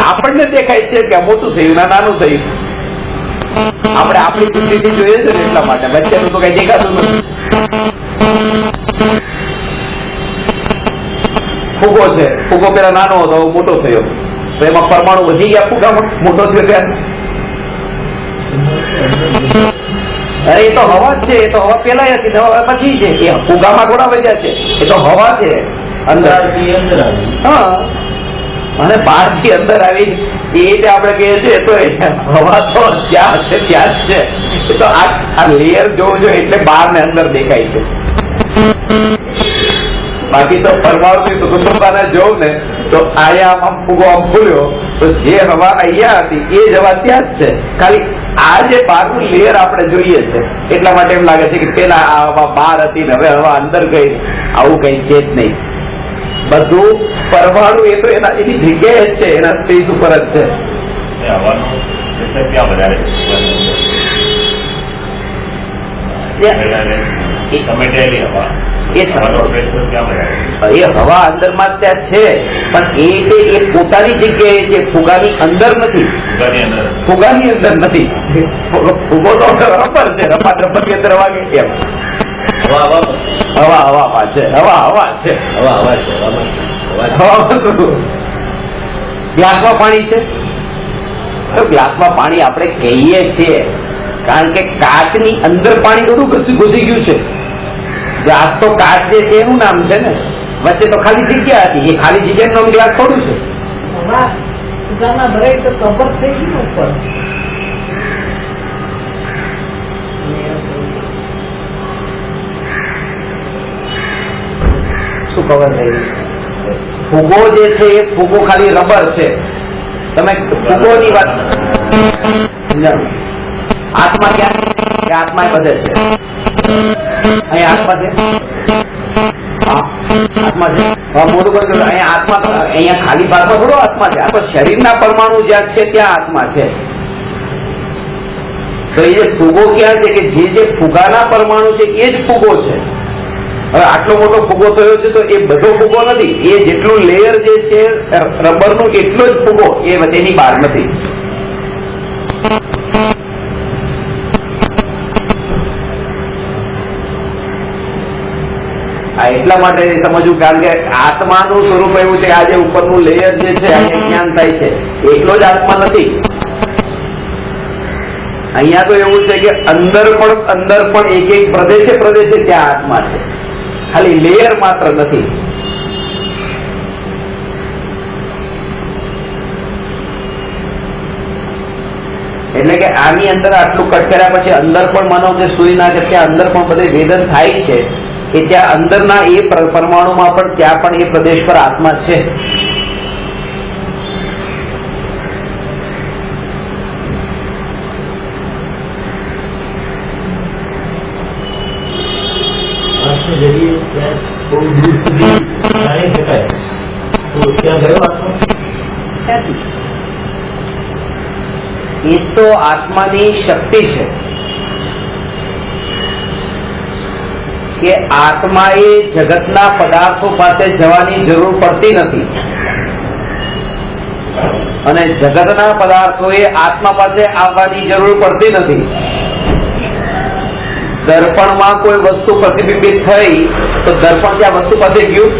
આપણને દેખાય છે કે મોટું થયું ના નાનું થયું. આપણે આપણી બુદ્ધિથી જોઈએ છે ને એટલા માટે વચ્ચેનું તો કઈ દેખાતું નથી. ફુગો છે, ફુગો પેલા નાનો હતો મોટો થયો, તો એમાં પરમાણુ વધી ગયા, ફુગામાં મોટો થયો ત્યારે. અરે એ તો હવા જ છે, એ તો હવા પેલા હતી, હવા પછી છે. એ ફુગામાં થોડા વધ્યા છે, એ તો હવા છે અંદર. હા, અને બહાર થી અંદર આવી એ રીતે આપણે કહીએ છીએ તો હવા તો જ્યાં છે ત્યાં જ છે. એ તો આ લેયર જોવું જોઈએ એટલે બહાર ને અંદર દેખાય છે. બાકી તો પરમાણુ ની સ્વતંત્રતાને જોઉં ને તો આમ ફૂગો આમ ફૂલ્યો તો જે હવા અહીંયા હતી એ જ હવા ત્યાં જ છે. ખાલી આ જે બહારનું લેયર આપણે જોઈએ છે એટલા માટે એમ લાગે છે કે પેલા આ હવા બહાર હતી ને હવે હવા અંદર ગઈ. આવું કઈ છે જ નહીં. બધું પરમાણુ એ તો એની જગ્યાએ જ છે, એના સ્પેસ ઉપર જ છે. એ હવા અંદર માં ત્યાં છે, પણ એ પોતાની જગ્યાએ છે, ફુગાની અંદર નથી. ફુગાની અંદર નથી. ફુગો તો રબર છે, રમત ની અંદર હવા કે કેમ? હવામાં છે, હવા છે. ગ્લાસમાં પાણી છે તો ગ્લાસમાં પાણી આપણે કહીએ છીએ કારણ કે કાચની અંદર પાણી થોડું ઘૂસી ગયું છે. ગ્લાસ તો કાચ જે છે એનું નામ છે ને, વચ્ચે તો ખાલી જગ્યા હતી. એ ખાલી જગ્યાનું નામ ગ્લાસ થોડું છે. શું ખબર થઈ? ફુગો જે છે એ ફુગો ખાલી રબર છે. તમે ફુગોની વાત આત્મા ક્યાં? આત્મા બધે છે. અહીંયા આત્મા છે, આત્મા છે. મોટું કરજો. અહીંયા આત્મા, અહીંયા ખાલી ભાગમાં થોડો આત્મા છે. આ તો શરીરના પરમાણુ જ્યાં છે ત્યાં આત્મા છે. તો એ જે ફુગો ક્યાં છે કે જે ફુગાના પરમાણુ છે એ જ ફુગો છે. હવે આટલો મોટો ફુગો થયો છે તો એ બધો ફુગો નથી. એ જેટલું લેયર જે છે રબરનું એટલો જ ફુગો, એ એની બહાર નથી. એટલા માટે સમજવું, કારણ કે આત્માનું સ્વરૂપ એવું છે. આ જે ઉપરનું લેયર જે છે જ્ઞાન થાય છે એટલો જ આત્મા નથી. અહીંયા તો એવું છે કે અંદર પણ એક પ્રદેશે ત્યાં આત્મા છે, ખાલી લેયર માત્ર નથી. એટલે કે આની અંદર આટલું કટ કર્યા પછી અંદર પણ માનો કે સુઈ ના કે ત્યાં અંદર પણ બધે વેદન થાય છે કે ત્યાં અંદરના એ પરમાણુમાં પણ ત્યાં પણ એ પ્રદેશ પર આત્મા છે. જરીએ ત્યાં બહુ દૂર સુધી જાણી શકાય તો ત્યાં ગયો આત્મા એ તો આત્માની શક્તિ છે કે આત્માએ જગતના પદાર્થો પાસે જવાની જરૂર પડતી નથી અને જગતના પદાર્થોએ આત્મા પાસે આવવાની જરૂર પડતી નથી. દર્પણમાં કોઈ વસ્તુ પ્રતિબિંબિત થઈ તો દર્પણ ત્યાં વસ્તુ પાસે ગયું,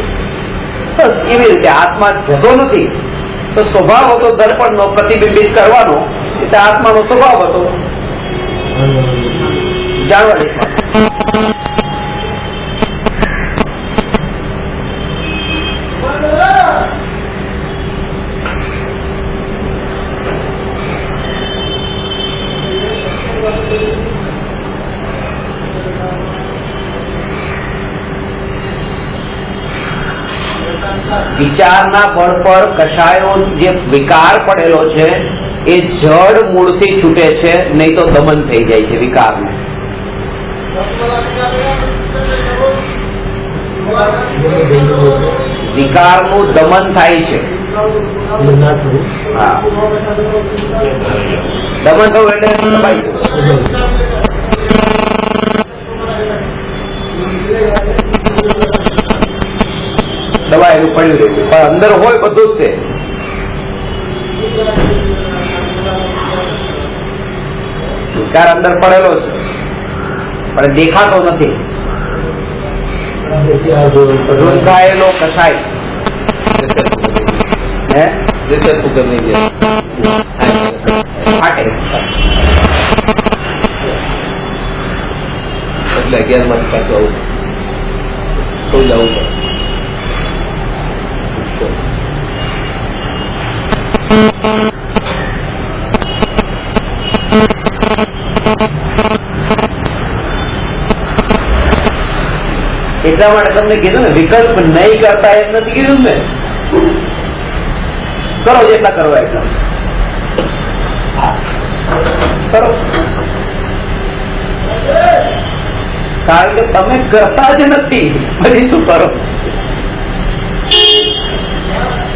બસ એવી રીતે આત્મા જતો નથી. તો સ્વભાવ હતો દર્પણનો પ્રતિબિંબિત કરવાનો, એટલે આત્માનો સ્વભાવ હતો જાણવાની. વિચારના બળ પર કશાયો જે વિકાર પડેલો છે એ જડ મૂળથી છૂટે છે, નહીં તો દમન થઈ જાય છે વિકારનું. વિકારનું દમન થાય છે. હા, દમન થવું એટલે દબાયેલું પડ્યું રહેવું, પણ અંદર હોય બધું જ છે. વિકાર અંદર પડેલો છે પણ દેખાતો નથી. રૂંધાયેલો કસાય હે ફાટે એટલે 11 માં પાછું આવું કોઈ જવું એટલા માટે તમને કીધું ને વિકલ્પ નહીં કરતા એમ નથી કીધું ને, કરો જેટલા કરવા એટલા કરો, કારણ કે તમે કરતા જ નથી પછી શું કરો.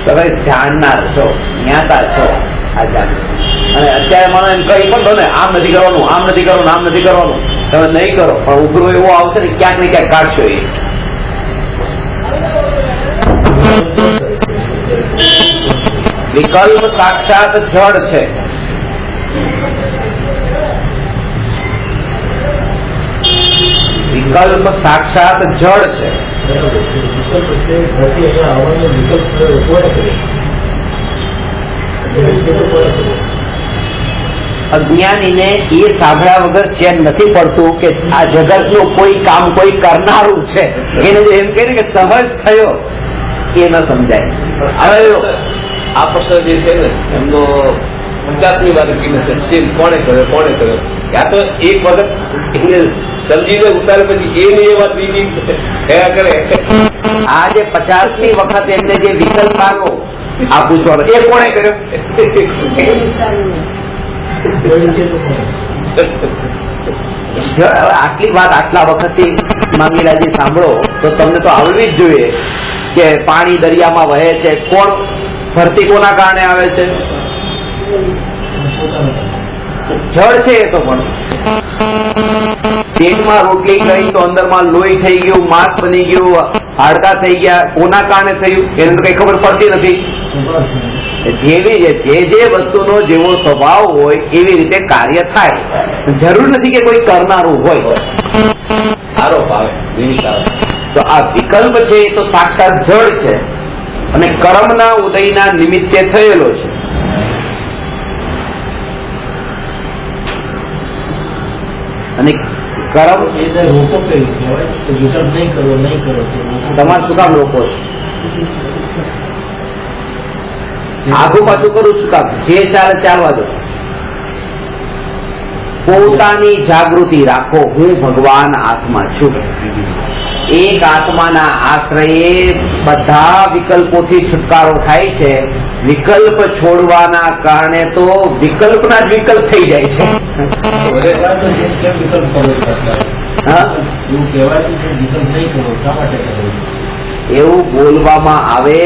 તમે જાણનાર છો, જ્ઞાતા છો આ જાણ, અને અત્યારે મને એમ કઈ પણ ને આમ નથી કરવાનું, આમ નથી કરવાનું, આમ નથી કરવાનું, તમે નહીં કરો પણ ઉભરો એવો આવશે ને ક્યાંક ને ક્યાંક કાઢશો. એ વિકલ્પ સાક્ષાત જડ છે. વિકલ્પ સાક્ષાત જડ છે. અજ્ઞાનીને એ સાંભળ્યા વગર ચેન નથી પડતું કે આ જગતનું કોઈ કામ કોઈ કરનારું છે. એને જો એમ કહે ને કે સહજ થયો એ ન સમજાય. હવે આ પ્રશ્ન જે છે ને એમનો 50મી વાર સીન કોણે કર્યો ત્યાં તો એક વખત સમજીને ઉતારે પછી એ વાત બીજી થયા કરે. આ જે 50મી વખત એમને જે વિકલ્પ આવ્યો આ પૂછવાનો એ કોણે કર્યો. આટલી વાત આટલા વખતથી માંગીલાજી સાંભળો તો તમને તો આવડવી જ જોઈએ કે પાણી દરિયામાં વહે છે, કોણ ભરતી કોના કારણે આવે છે? જળ છે એ તો. પણ પેટમાં રોટલી ગઈ તો અંદરમાં લોહી થઈ ગયું, માંસ બની ગયું, હાડકા થઈ ગયા, કોના કારણે થયું એને તો કઈ ખબર પડતી નથી. જેવી જે વસ્તુનો જેવો સ્વભાવ હોય એવી રીતે કાર્ય થાય. જરૂર નથી કે કોઈ કરનારું હોય. આરોપ આવે, નિમિત્ત આવે. તો આ વિકલ્પ છે એ તો સાક્ષાત જળ છે અને કર્મના ઉદયના નિમિત્તે થયેલો છે. અને કર્મ રોકો કયું વિકલ્પ નહીં કરો તમારે શું કામ રોકો છે? આગુ પાછું કરું શું કામ? જે ચાલે ચાલવા દો. પોતાની જાગૃતિ રાખો, હું ભગવાન આત્મા છું. એક આત્માના આશ્રયે બધા વિકલ્પોથી છુટકારો થાય છે. વિકલ્પ છોડવાના કારણે તો વિકલ્પના જ વિકલ્પ થઈ જાય છે. હા, એવું કહેવાય છે વિકલ્પ નહીં કરો, શા માટે કરો? એવું બોલવામાં આવે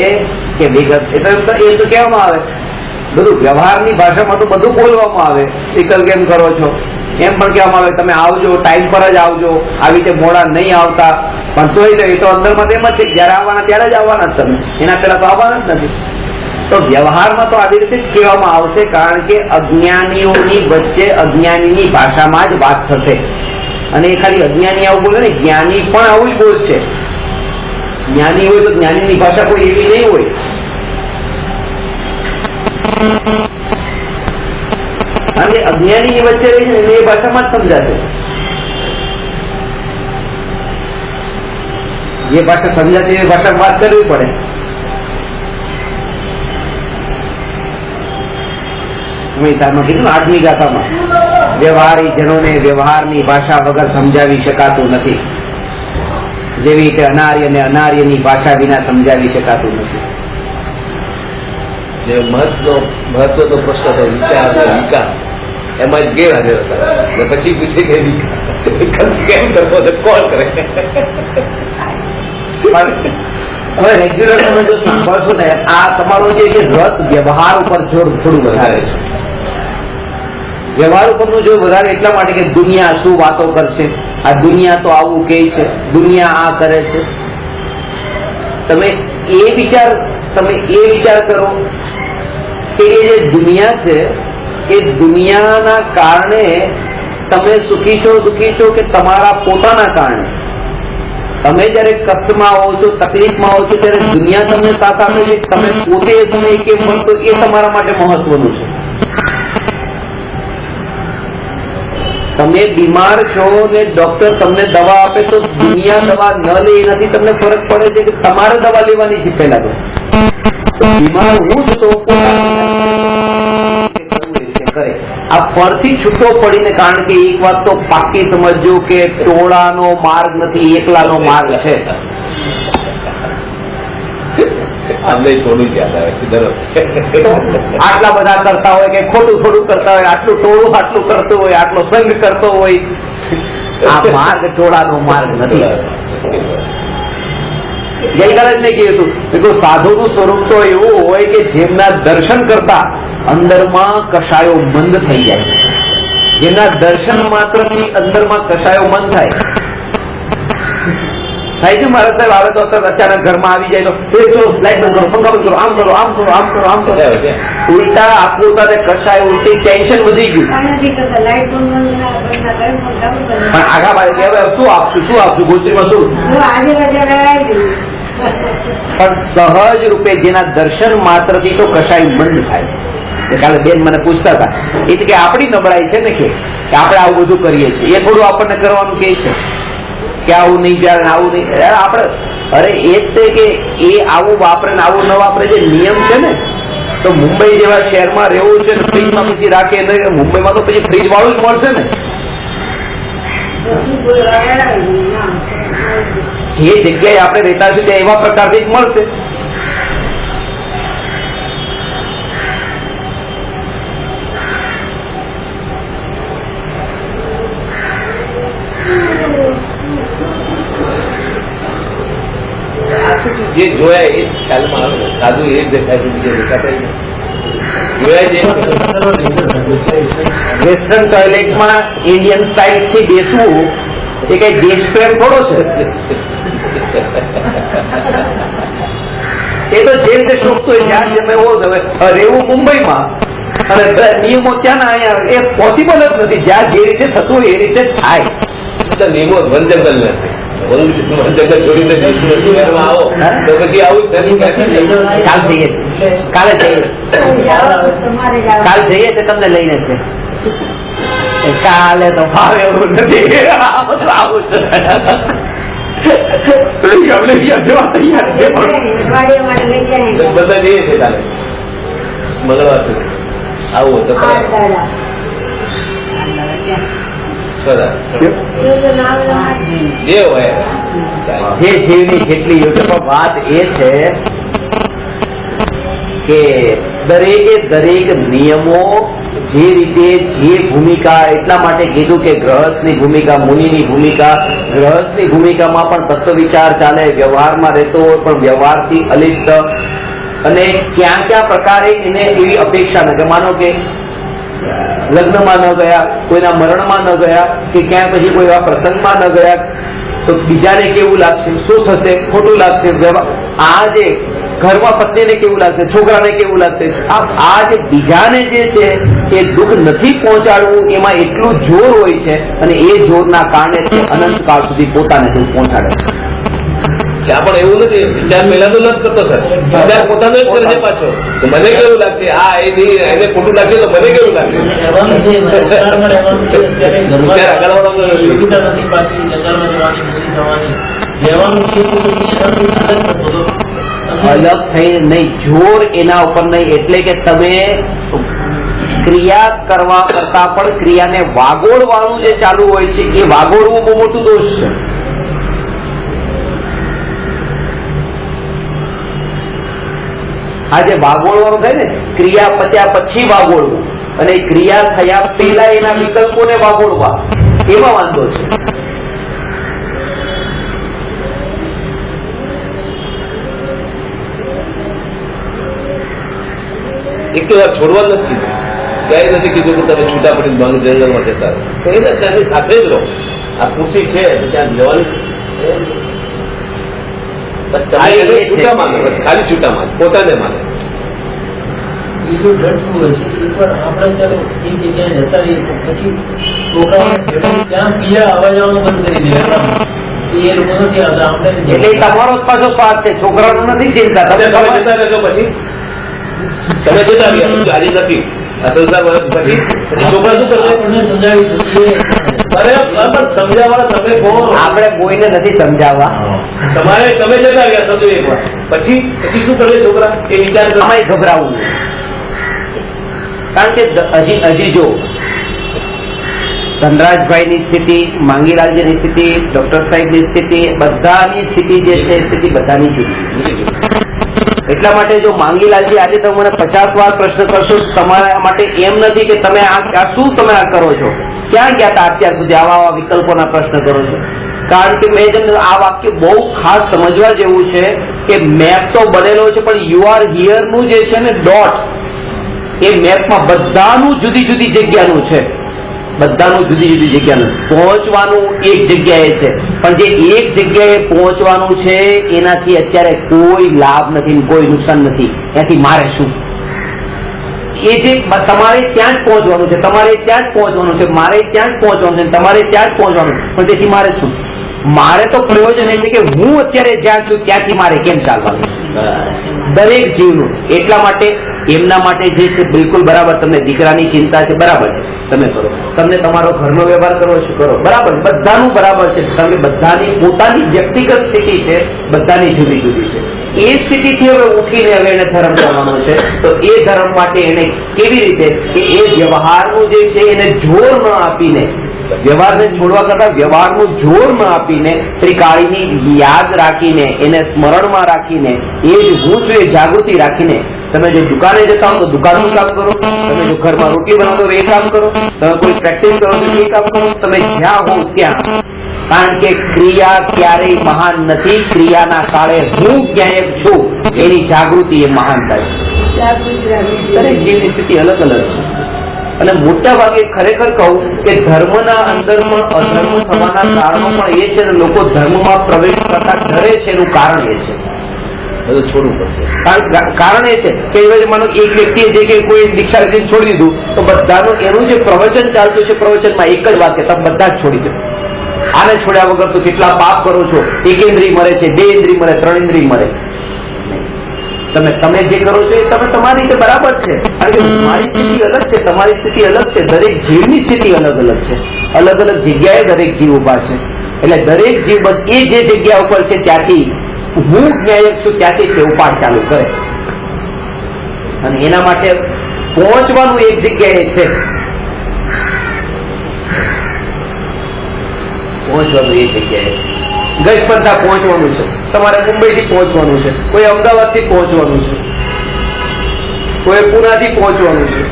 કે વિકલ્પ, એ તો કહેવામાં આવે, બધું વ્યવહારની ભાષામાં તો બધું બોલવામાં આવે. વિકલ્પ કેમ કરો છો એમ પણ કહેવામાં આવે, તમે આવજો, ટાઈમ પર જ આવજો, આવી રીતે મોડા નહીં આવતા. પણ તોય એ તો અંદરમાં તેમ જ છે, જયારે આવવાના ત્યારે જ આવવાના જ તમે, એના પહેલા તો આવવાના જ નથી. તો વ્યવહારમાં તો આવી રીતે જ કહેવામાં આવશે, કારણ કે અજ્ઞાનીઓની વચ્ચે અજ્ઞાનીની ભાષામાં જ વાત થશે. અને એ ખાલી અજ્ઞાની આવું બોલે ને, જ્ઞાની પણ આવું જ બોલશે. જ્ઞાની હોય તો જ્ઞાનીની ભાષા કોઈ એવી નહીં હોય. કારણ કે અજ્ઞાનીની વચ્ચે રહી છે ને, એ ભાષામાં જ સમજાશે. જે ભાષા સમજાતી એ ભાષામાં વાત કરવી પડે. કીધું 8મી ગાથામાં, વ્યવહારી જનોને વ્યવહારની ભાષા વગર સમજાવી શકાતું નથી, જેવી રીતે અનાર્યને અનાર્યની ભાષા વિના સમજાવી શકાતું નથી. જે મહત્વનો પ્રશ્ન હતો વિચાર અને વિકાસ, એમાં જ ગેરહાજર હતા. અને પછી પૂછે કે વિકાસ કેમ કરવો છે, કોણ કરે? હવે રેગ્યુલર તમે જો સાંભળશો ને, આ તમારો જે રસ વ્યવહાર ઉપર થોડું વધારે છે. વ્યવહાર ઉપરનું જો વધારે એટલા માટે કે દુનિયા શું વાતો કરશે, આ દુનિયા તો આવું કહે છે, દુનિયા આ કરે છે. તમે એ વિચાર કરો કે એ જે દુનિયા છે, એ દુનિયાના કારણે તમે સુખી છો દુઃખી છો, કે તમારા પોતાના કારણે? તમે જયારે કષ્ટમાં હો છો, તકલીફમાં હો છો, ત્યારે દુનિયા તમને સાથ આપે છે, તમે પોતે તમે કેમ બનશો એ તમારા માટે મહત્વનું છે. તમે બીમાર છો ને ડોક્ટર તમને દવા આપે તો દુનિયા દવા ન લે એનાથી તમને ફરક પડે છે કે તમારે દવા લેવાની છે પહેલા? તો બીમાર હું જ તો કરે આ ફરથી છૂટો પડીને, કારણ કે એક વાત તો પાકી સમજજો કે ટોળાનો માર્ગ નથી, એકલાનો માર્ગ છે. આટલા બધા કરતા હોય કે ખોટું થોડું કરતા હોય, આટલું ટોળું આટલું કરતું હોય, આટલો સંઘ કરતો હોય, આ માર્ગ ટોળાનો માર્ગ નથી. ગઈકાલે જ મેં કીધું હતું, સાધુનું સ્વરૂપ તો એવું હોય કે જેમના દર્શન કરતા અંદરમાં કશાયો મંદ થઈ જાય, જેના દર્શન માત્રથી અંદરમાં કશાયો મંદ થાય છે. મારા સાહેબ આવે તો અચાનક ઘરમાં આવી જાય તો લાઈટ બંધ કરો, પંખા બંધ કરો, આમ કરો, આમ કરો, આમ કરો, આમ કરો. ઉલટા આપવું સાથે કશાય ઉલટી ટેન્શન વધી ગયું. પણ આગા બાજુ હવે શું આપશું ગોત્રીમાં શું? પણ સહજ રૂપે જેના દર્શન માત્રથી તો કશાય મંદ થાય. કાલે બેન મને પૂછતા હતા, એ કે આપણી નબળાઈ છે ને કે આપણે આવું બધું કરીએ છીએ, એ થોડું આપણને કરવાનું કે છે કે આવું નહીં ચાલે, આવું નહીં. આપણે અરે એ જ છે કે એ આવું વાપરે ને આવું ન વાપરે, જે નિયમ છે ને. તો મુંબઈ જેવા શહેરમાં રહેવું છે ને, ફ્રીજમાં પછી રાખે, મુંબઈમાં તો પછી ફ્રીજ વાળું જ મળશે ને. જે જગ્યાએ આપણે રહેતા છીએ ત્યાં એવા પ્રકારથી જ મળશે. જે જોયા એ ખ્યાલમાં આવે, સાધુ એ જ દેખાય છે, બીજા દેખાતા નથી. જોયા જે વેસ્ટર્ન ટોયલેટમાં ઇન્ડિયન સ્ટાઇલ થી બેસવું એ કઈ દેશ પ્રેમ થોડો છે. એ તો જે રીતે શોખતો હોય જ્યાં તમે રહેવું મુંબઈમાં અને નિયમો ત્યાં ના અહીંયા, એ પોસિબલ જ નથી. જ્યાં જે રીતે થતું હોય એ રીતે થાય. નિયમો વન જંગલ નથી, જંગલ છોડીને આવો તો પછી આવું કાલ જઈએ છે તમને લઈને છે. કાલે તો ભાવે એવું નથી. બધા જઈએ છે કાલે મંગળવાર સુધી આવું તો જે હોય જે જીવની જેટલી યોગ્ય, પણ વાત એ છે કે દરેકે દરેક નિયમો જે રીતે જે ભૂમિકા, એટલા માટે કીધું કે ગ્રહસ્થની ભૂમિકા, મુનિની ભૂમિકા, ગ્રહસ્થની ભૂમિકામાં પણ તત્વ વિચાર ચાલે, વ્યવહારમાં રહેતો હોય પણ વ્યવહારથી અલિપ્ત, અને ક્યાં ક્યાં પ્રકારે એને એવી અપેક્ષા ન કે માનો કે લગ્નમાં ન ગયા, કોઈના મરણમાં ન ગયા, કે ક્યાં પછી કોઈ એવા પ્રસંગમાં ન ગયા તો બીજાને કેવું લાગશે, શું થશે, ખોટું લાગશે, આ જે ઘરમાં પત્નીને કેવું લાગશે, છોકરાને કેવું લાગશે, આ જે બીજાને જે છે એ દુઃખ નથી પહોંચાડવું, એમાં એટલું જોર હોય છે, અને એ જોરના કારણે તે અનંતકાળ સુધી પોતાને દુઃખ પહોંચાડે છે. ત્યાં પણ એવું નથી, વિચાર પહેલા તો નથી કરતો સર, વિચાર પોતાનો જ કરે છે પાછો. તો મને કેવું લાગશે, આ એને ખોટું લાગશે તો મને કેવું લાગશે. અલગ થઈ નહીં, જોર એના ઉપર નહીં, એટલે કે તમે ક્રિયા કરવા કરતા પણ ક્રિયાને વાગોળવાનું જે ચાલુ હોય છે એ વાગોળવું બહુ મોટું દોષ છે. આ જે વાગોળવાનું થાય ને, ક્રિયા પત્યા પછી વાગોળવું, અને ક્રિયા થયા પહેલા એના વિકલ્પોને વાગોળવા, એમાં વાંધો છે. એક તો વાર છોડવા નથી, ક્યાંય નથી કીધું કે તમે છૂટા પડીને બાંગ જંગલમાં જતા રહો, તો એને ત્યાંની સાથે જ રહો. આ ખુશી છે ત્યાં જવાની, છૂટા માને, ખાલી છૂટા માને, પોતાને માને. બીજું ડર શું હોય છે, એકવાર આપણે ચાલો એ જગ્યાએ જતા રહીએ તો પછી છોકરાઓને ત્યાં બીજા આવવા જવાનું બંધ કરી દે, એ લોકો નથી આવતા. આપણે એટલે તમારો જ પાછો સ્વાર્થ છે, છોકરાનું નથી ચિંતા. તમે જતા રહેશો, પછી તમે જતા રહ્યા, આજે નથી આ સંસાર વર્ષ પછી છોકરા શું કરશે? આપણને સમજાવી શકીએ. અરે પણ સમજાવવા તમે કોણ? આપણે કોઈને નથી સમજાવવા. તમારે તમે જતા ગયા થતો એક વાર, પછી શું કરે છોકરા? એ વિચાર આમાં ગભરાવું, કારણ કે હજી જો ધનરાજભાઈની સ્થિતિ, માંગીલાલજીની સ્થિતિ, ડોક્ટર સાહેબની સ્થિતિ, બધાની સ્થિતિ જે છે એ સ્થિતિ બધાની જુદી. એટલા માટે જો માંગીલાલજી આજે તમે મને 50 વાર પ્રશ્ન કરશો, તમારા માટે એમ નથી કે તમે આ શું તમે આ કરો છો, ક્યાં ગયા હતા અત્યાર સુધી, આવા વિકલ્પોના પ્રશ્ન કરો છો. કારણ કે મેં જેમ આ વાક્ય બહુ ખાસ સમજવા જેવું છે કે મેપ તો બનેલો છે, પણ યુ આર હિયર નું જે છે ને ડોટ, એ મેપમાં બધાનું જુદી જુદી જગ્યાનું છે, બધાનું જુદી જુદી જગ્યાનું. પહોંચવાનું એક જગ્યાએ છે, પણ જે એક જગ્યાએ પહોંચવાનું છે એનાથી અત્યારે કોઈ લાભ નથી, કોઈ નુકસાન નથી. ત્યાંથી મારે શું? એ જે તમારે ત્યાં જ પહોંચવાનું છે, તમારે ત્યાં જ પહોંચવાનું છે, મારે ત્યાં જ પહોંચવાનું છે, તમારે ત્યાં જ પહોંચવાનું, પણ તેથી મારે શું? મારે તો પ્રયોજન એ છે કે હું અત્યારે જ્યાં છું ત્યાંથી મારે કેમ ચાલવાનું, દરેક જીવનું. એટલા માટે એમના માટે જે છે બિલકુલ બરાબર. તમને દીકરાની ચિંતા છે, બરાબર છે, તમે કરો. તમને તમારો ઘરનો વ્યવહાર કરવો છે, કરો, બરાબર. બધાનું બરાબર છે, કારણ કે બધાની પોતાની વ્યક્તિગત સ્થિતિ છે, બધાની જુદી જુદી છે. એ સ્થિતિથી હવે ઉઠીને હવે એને ધર્મ કરવાનો છે, તો એ ધર્મ માટે એને કેવી રીતે કે એ વ્યવહારનું જે છે એને જોર ન આપીને, વ્યવહારને છોડવા કરતા વ્યવહારનું જોર ન આપીને, ત્રિકાળીની યાદ રાખીને, એને સ્મરણમાં રાખીને, એ જ હું છું એ જાગૃતિ રાખીને, તમે જો દુકાને જતા હો તો દુકાનનું કામ કરો, તમે જો ઘરમાં રોટલી બનાવો તો એ કામ કરો, તમે કોઈ પ્રેક્ટિસ કરો તો એ કામ કરો, તમે જ્યાં હો ત્યાં. કારણ કે ક્રિયા ક્યારેય મહાન નથી, ક્રિયાના કાળે હું ક્યાંય છું એની જાગૃતિ એ મહાનતા છે. દરેક જીવની સ્થિતિ અલગ અલગ છે. અને મોટા ભાગે ખરેખર કહું કે ધર્મના અંદર પણ અધર્મ થવાના કારણો પણ એ છે, લોકો ધર્મમાં પ્રવેશ કરતા ડરે છે. એનું કારણ એ છે, છોડવું પડશે. કારણ એ છે કે માનો એક વ્યક્તિએ જે કે કોઈ દીક્ષા લીધી છોડી દીધું, તો બધાનું એનું જે પ્રવચન ચાલતું છે, પ્રવચનમાં એક જ વાત કે તમે બધા જ છોડી દો. આને છોડ્યા વગર તો કેટલા પાપ કરો છો, એક ઇન્દ્રિય મરે છે, 2 ઇન્દ્રિય મરે, 3 ઇન્દ્રિય મરે. તમે જે કરો છો એ તમે તમારી રીતે બરાબર છે, કારણ કે મારી સ્થિતિ અલગ છે, તમારી સ્થિતિ અલગ છે, દરેક જીવની સ્થિતિ અલગ અલગ છે, અલગ અલગ જગ્યાએ દરેક જીવ ઉભા છે. એટલે દરેક જીવ એ જે જગ્યા ઉપર છે ત્યાંથી હું ન્યાયક છું ત્યાંથી તે ઉપાડ ચાલુ કરે, અને એના માટે પહોંચવાનું એક જગ્યાએ છે. પહોંચવાનું એ જગ્યાએ છે, ગજપંથા પહોંચવાનું છે, તમારે મુંબઈથી પહોંચવાનું છે, કોઈ અમદાવાદથી પહોંચવાનું છે, કોઈ પુનાથી પહોંચવાનું છે.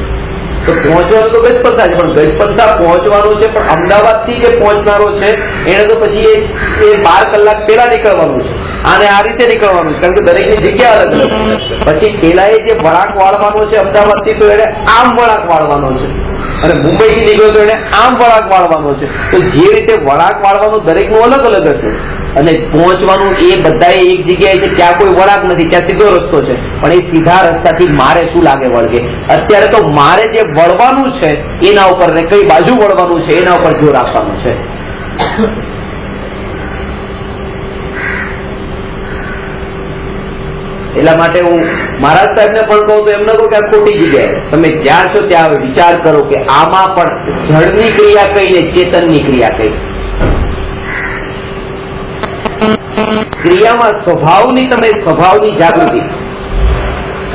તો પહોંચવાનું તો ગજપંથા છે, પણ ગજપંથા પહોંચવાનું છે, પણ અમદાવાદથી જે પહોંચનારો છે એને તો પછી એ 12 કલાક પહેલા નીકળવાનું છે, આને આ રીતે નીકળવાનું છે, કારણ કે દરેકની જગ્યા અલગ અલગ. પછી પેલા એ જે વળાંક વાળવાનો છે અમદાવાદથી, તો એને આમ વળાંક વાળવાનો છે, અને મુંબઈથી નીકળ્યો તો એને આમ વળાંક વાળવાનો છે. તો જે રીતે વળાંક વાળવાનું દરેકનું અલગ અલગ હશે, અને પહોંચવાનું એ બધાએ એક જગ્યાએ છે, ત્યાં કોઈ વળાંક નથી, ત્યાં સીધો રસ્તો છે. પણ એ સીધા રસ્તાથી મારે શું લાગે વળગે? અત્યારે તો મારે જે વળવાનું છે એના ઉપર ને કઈ બાજુ વળવાનું છે એના ઉપર જોર આપવાનું છે. એટલા માટે હું મહારાજ સાહેબને પણ કહું તો એમ ન કહું કે આ ખોટી જગ્યાએ, તમે જ્યાં છો ત્યાં વિચાર કરો કે આમાં પણ જળની ક્રિયા કઈ ને ચેતનની ક્રિયા કઈ. ક્રિયામાં સ્વભાવની જાગૃતિ,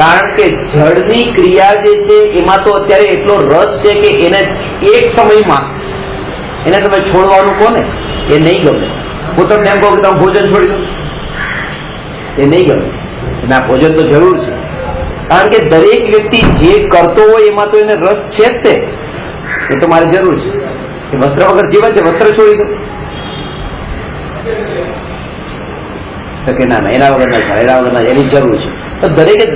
કારણ કે જળની ક્રિયા જે છે એમાં તો અત્યારે એટલો રસ છે કે એને એક સમયમાં એને તમે છોડવાનું કહો ને એ નહીં ગમે. હું તમને એમ કહું કે તમે ભોજન છોડી દો, એ નહીં ગમે. ના, ભોજન તો જરૂર છે, કારણ કે દરેક વ્યક્તિ જે કરતો હોય એમાં તો એને રસ છે જ તે, એ તો મારે જરૂર છે. વસ્ત્ર વગર જીવન છે, વસ્ત્ર છોડી દો તો કે ના એના વગર ના થાય, એના વગર ના, એની જરૂર છે. તો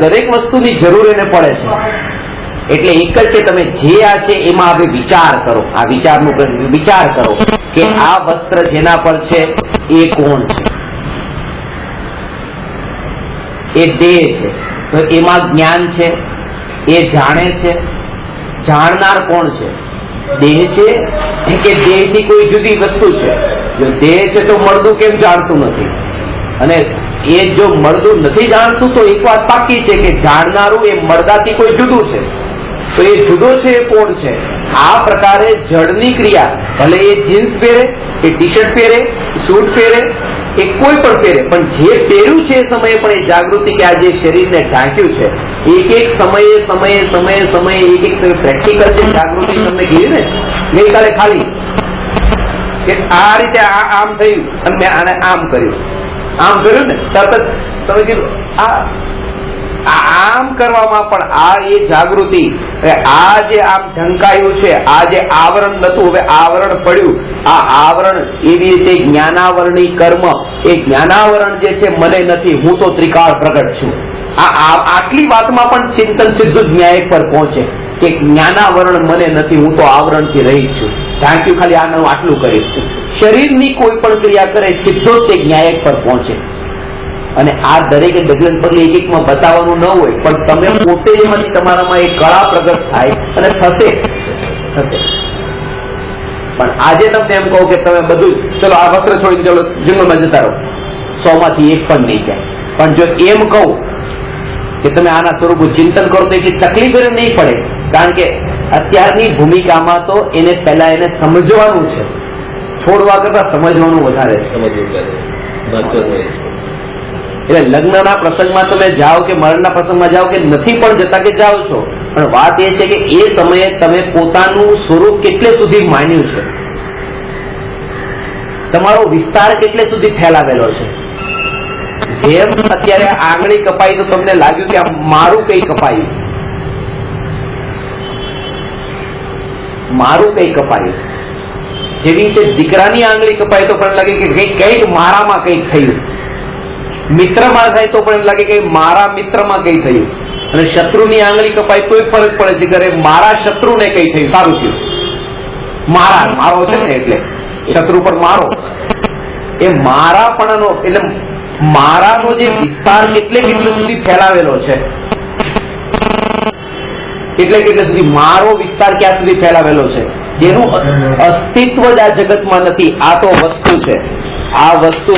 દરેક વસ્તુની જરૂર એને પડે છે. એટલે એક જ કે તમે જે આ છે એમાં આપણે વિચાર કરો, આ વિચારનું વિચાર કરો કે આ વસ્ત્ર જેના પર છે એ કોણ છે, એ દેહ છે. તો એમાં જ્ઞાન છે, એ જાણે છે. જાણનાર કોણ છે? દેહ છે કે દેહથી કોઈ જુદી વસ્તુ છે? જો દેહ છે તો મળદું કેમ જાણતું નથી? અને એ જો મળદું નથી જાણતું તો એક વાત પાકી છે કે જાણનારું એ મળદાથી કોઈ જુદું છે. તો એ જુદો છે એ કોણ છે? આ પ્રકારે જળની ક્રિયા, ભલે એ જીન્સ પહેરે કે ટી શર્ટ પહેરે, સૂટ પહેરે કે કોઈ પણ પહેરે, પણ જે પહેર્યું છે એ સમયે પણ એ જાગૃતિ કે આ જે શરીરને ઢાંક્યું છે, એક સમયે એક પ્રેક્ટિકલ જે જાગૃતિ તમને કીધી ને ગઈકાલે ખાલી કે આ રીતે આમ થયું અને મેં આને આમ કર્યું ને તરત તમે કીધું આમ કરવામાં પણ આ એ જાગૃતિ, આ જે આમ ઢંકાયું છે, આ જે આવરણ નતું હવે આવરણ પડ્યું, આ આવરણ એવી રીતે જ્ઞાનાવરણી કર્મ, એ જ્ઞાનાવરણ જે છે મને નથી, હું તો ત્રિકાળ પ્રગટ છું. આટલી વાતમાં પણ ચિંતન સીધું ન્યાય પર પહોંચે કે જ્ઞાનાવરણ મને નથી, હું તો આવરણથી રહી છું. ઢાંક્યું ખાલી આનું આટલું કર્યું. શરીરની કોઈ પણ ક્રિયા કરે સીધો તે ન્યાયક પર પહોંચે. અને આ દરેકે ડગલે પગલે એક એકમાં બતાવવાનું ન હોય, પણ તમે પોતે એમાંથી તમારામાં એક કળા પ્રગટ થાય અને થશે. પણ આજે તમને એમ કહું કે તમે બધું ચલો આ વસ્ત્ર છોડીને ચલો જંગલમાં જતા રહો, 100 માંથી એક પણ નહીં જાય. પણ જો એમ કહું કે તમે આના સ્વરૂપનું ચિંતન કરો તો એટલી તકલીફ એને નહીં પડે, કારણ કે અત્યારની ભૂમિકામાં તો એને પહેલા એને સમજવાનું છે, છોડવા કરતા સમજવાનું વધારે છે. એટલે લગ્નના પ્રસંગમાં તમે જાઓ કે મરણના પ્રસંગમાં જાઓ કે નથી પણ જતા કે જાઓ છો, પણ વાત એ છે કે એ સમયે તમે પોતાનું સ્વરૂપ કેટલે સુધી માન્યું છે, તમારો વિસ્તાર કેટલે સુધી ફેલાવેલો છે. જેમ અત્યારે આંગળી કપાઈ તો તમને લાગ્યું કે આ મારું કઈ કપાયું, જેવી રીતે દીકરાની આંગળી કપાય તો પણ લાગે કે કંઈક મારામાં કંઈક થયું, મિત્રમાં થાય તો પણ એમ લાગે કે મારા મિત્રમાં કઈ થયું, અને શત્રુની આંગળી કપાય તોય ફરક પડે છે કે મારા શત્રુને કઈ થયું, સારું થયું. મારો છે ને એટલે શત્રુ પર મારો, એ મારાપણનો એટલે મારાનો જે વિસ્તાર કેટલે સુધી ફેલાવેલો છે, કેટલે સુધી મારો વિસ્તાર ક્યાં સુધી ફેલાવેલો છે, જેનું અસ્તિત્વ જ આ જગતમાં નથી. આ તો વસ્તુ છે, આ વસ્તુ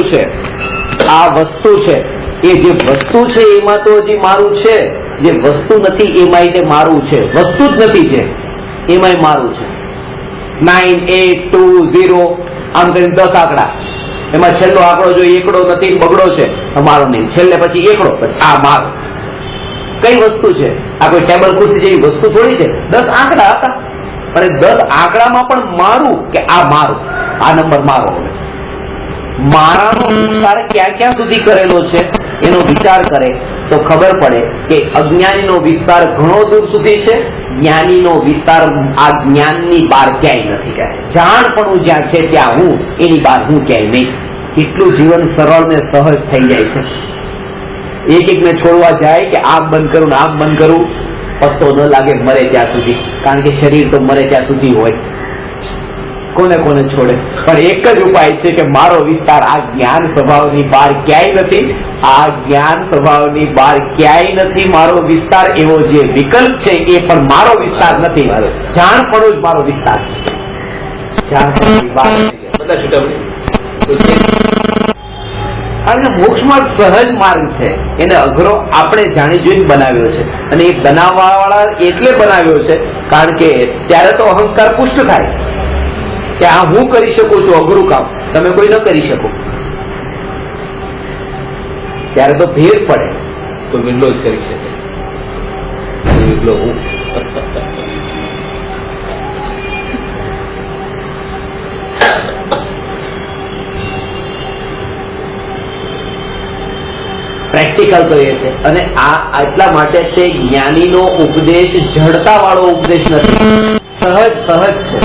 છે. એ જે વસ્તુ છે એમાં તો હજી મારું છે, જે વસ્તુ નથી એમાં તે મારું છે. વસ્તુ જ નથી છે એમાંય મારું છે. 9, 8, 2, 0 આમ કરીને 10 આંકડા, એમાં છેલ્લો આંકડો જો એકડો નથી બગડો છે મારો નહીં, છેલ્લે પછી એકડો, પછી આ મારો. કઈ વસ્તુ છે આ? કોઈ ટેબલ ખુરશી જેવી વસ્તુ થોડી છે. 10 આંકડા હતા, અને 10 આંકડામાં પણ મારું કે આ મારું, આ નંબર મારો. મારાનો વિસ્તાર ક્યાં ક્યાં સુધી કરેલો છે એનો વિચાર કરે તો ખબર પડે કે અજ્ઞાનીનો વિસ્તાર ઘણો દૂર સુધી છે, જ્ઞાનીનો વિસ્તાર આ જ્ઞાનની બહાર ક્યાંય નથી. ક્યાંય જાણપણું જ્યાં છે ત્યાં હું, એની બહાર હું ક્યાંય નહીં. કેટલું જીવન સરળ ને સહજ થઈ જાય છે. એક ને છોડવા જાય કે આમ બંધ કરું ને આમ બંધ કરું, પત્તો ન લાગે મરે ત્યાં સુધી, કારણ કે શરીર તો મરે ત્યાં સુધી હોય. કોને કોને છોડે? પણ એક જ ઉપાય છે કે મારો વિસ્તાર આ જ્ઞાન સ્વભાવની બહાર ક્યાંય નથી, આ જ્ઞાન સ્વભાવની બહાર ક્યાંય નથી. મારો વિસ્તાર એવો જે વિકલ્પ છે એ પણ મારો વિસ્તાર નથી, જાણપણું જ મારો વિસ્તાર છે. જાણપણું બહાર બધા છૂટા પડી. કારણ કે મોક્ષ માર્ગ સહજ માર્ગ છે, એને અઘરો આપણે જાણી જોઈને બનાવ્યો છે. અને એ બનાવવા વાળા એટલે બનાવ્યો છે કારણ કે ત્યારે તો અહંકાર પુષ્ટ થાય કે આ હું કરી શકું છું અઘરું કામ, તમે કોઈ ન કરી શકો. ત્યારે તો ભેદ પડે. તો વિરલો જ કરી શકે. વિરલો હું. પ્રેક્ટિકલ તો એ છે. અને આ એટલા માટે તે જ્ઞાનીનો ઉપદેશ જડતા વાળો ઉપદેશ નથી, સહજ સહજ છે.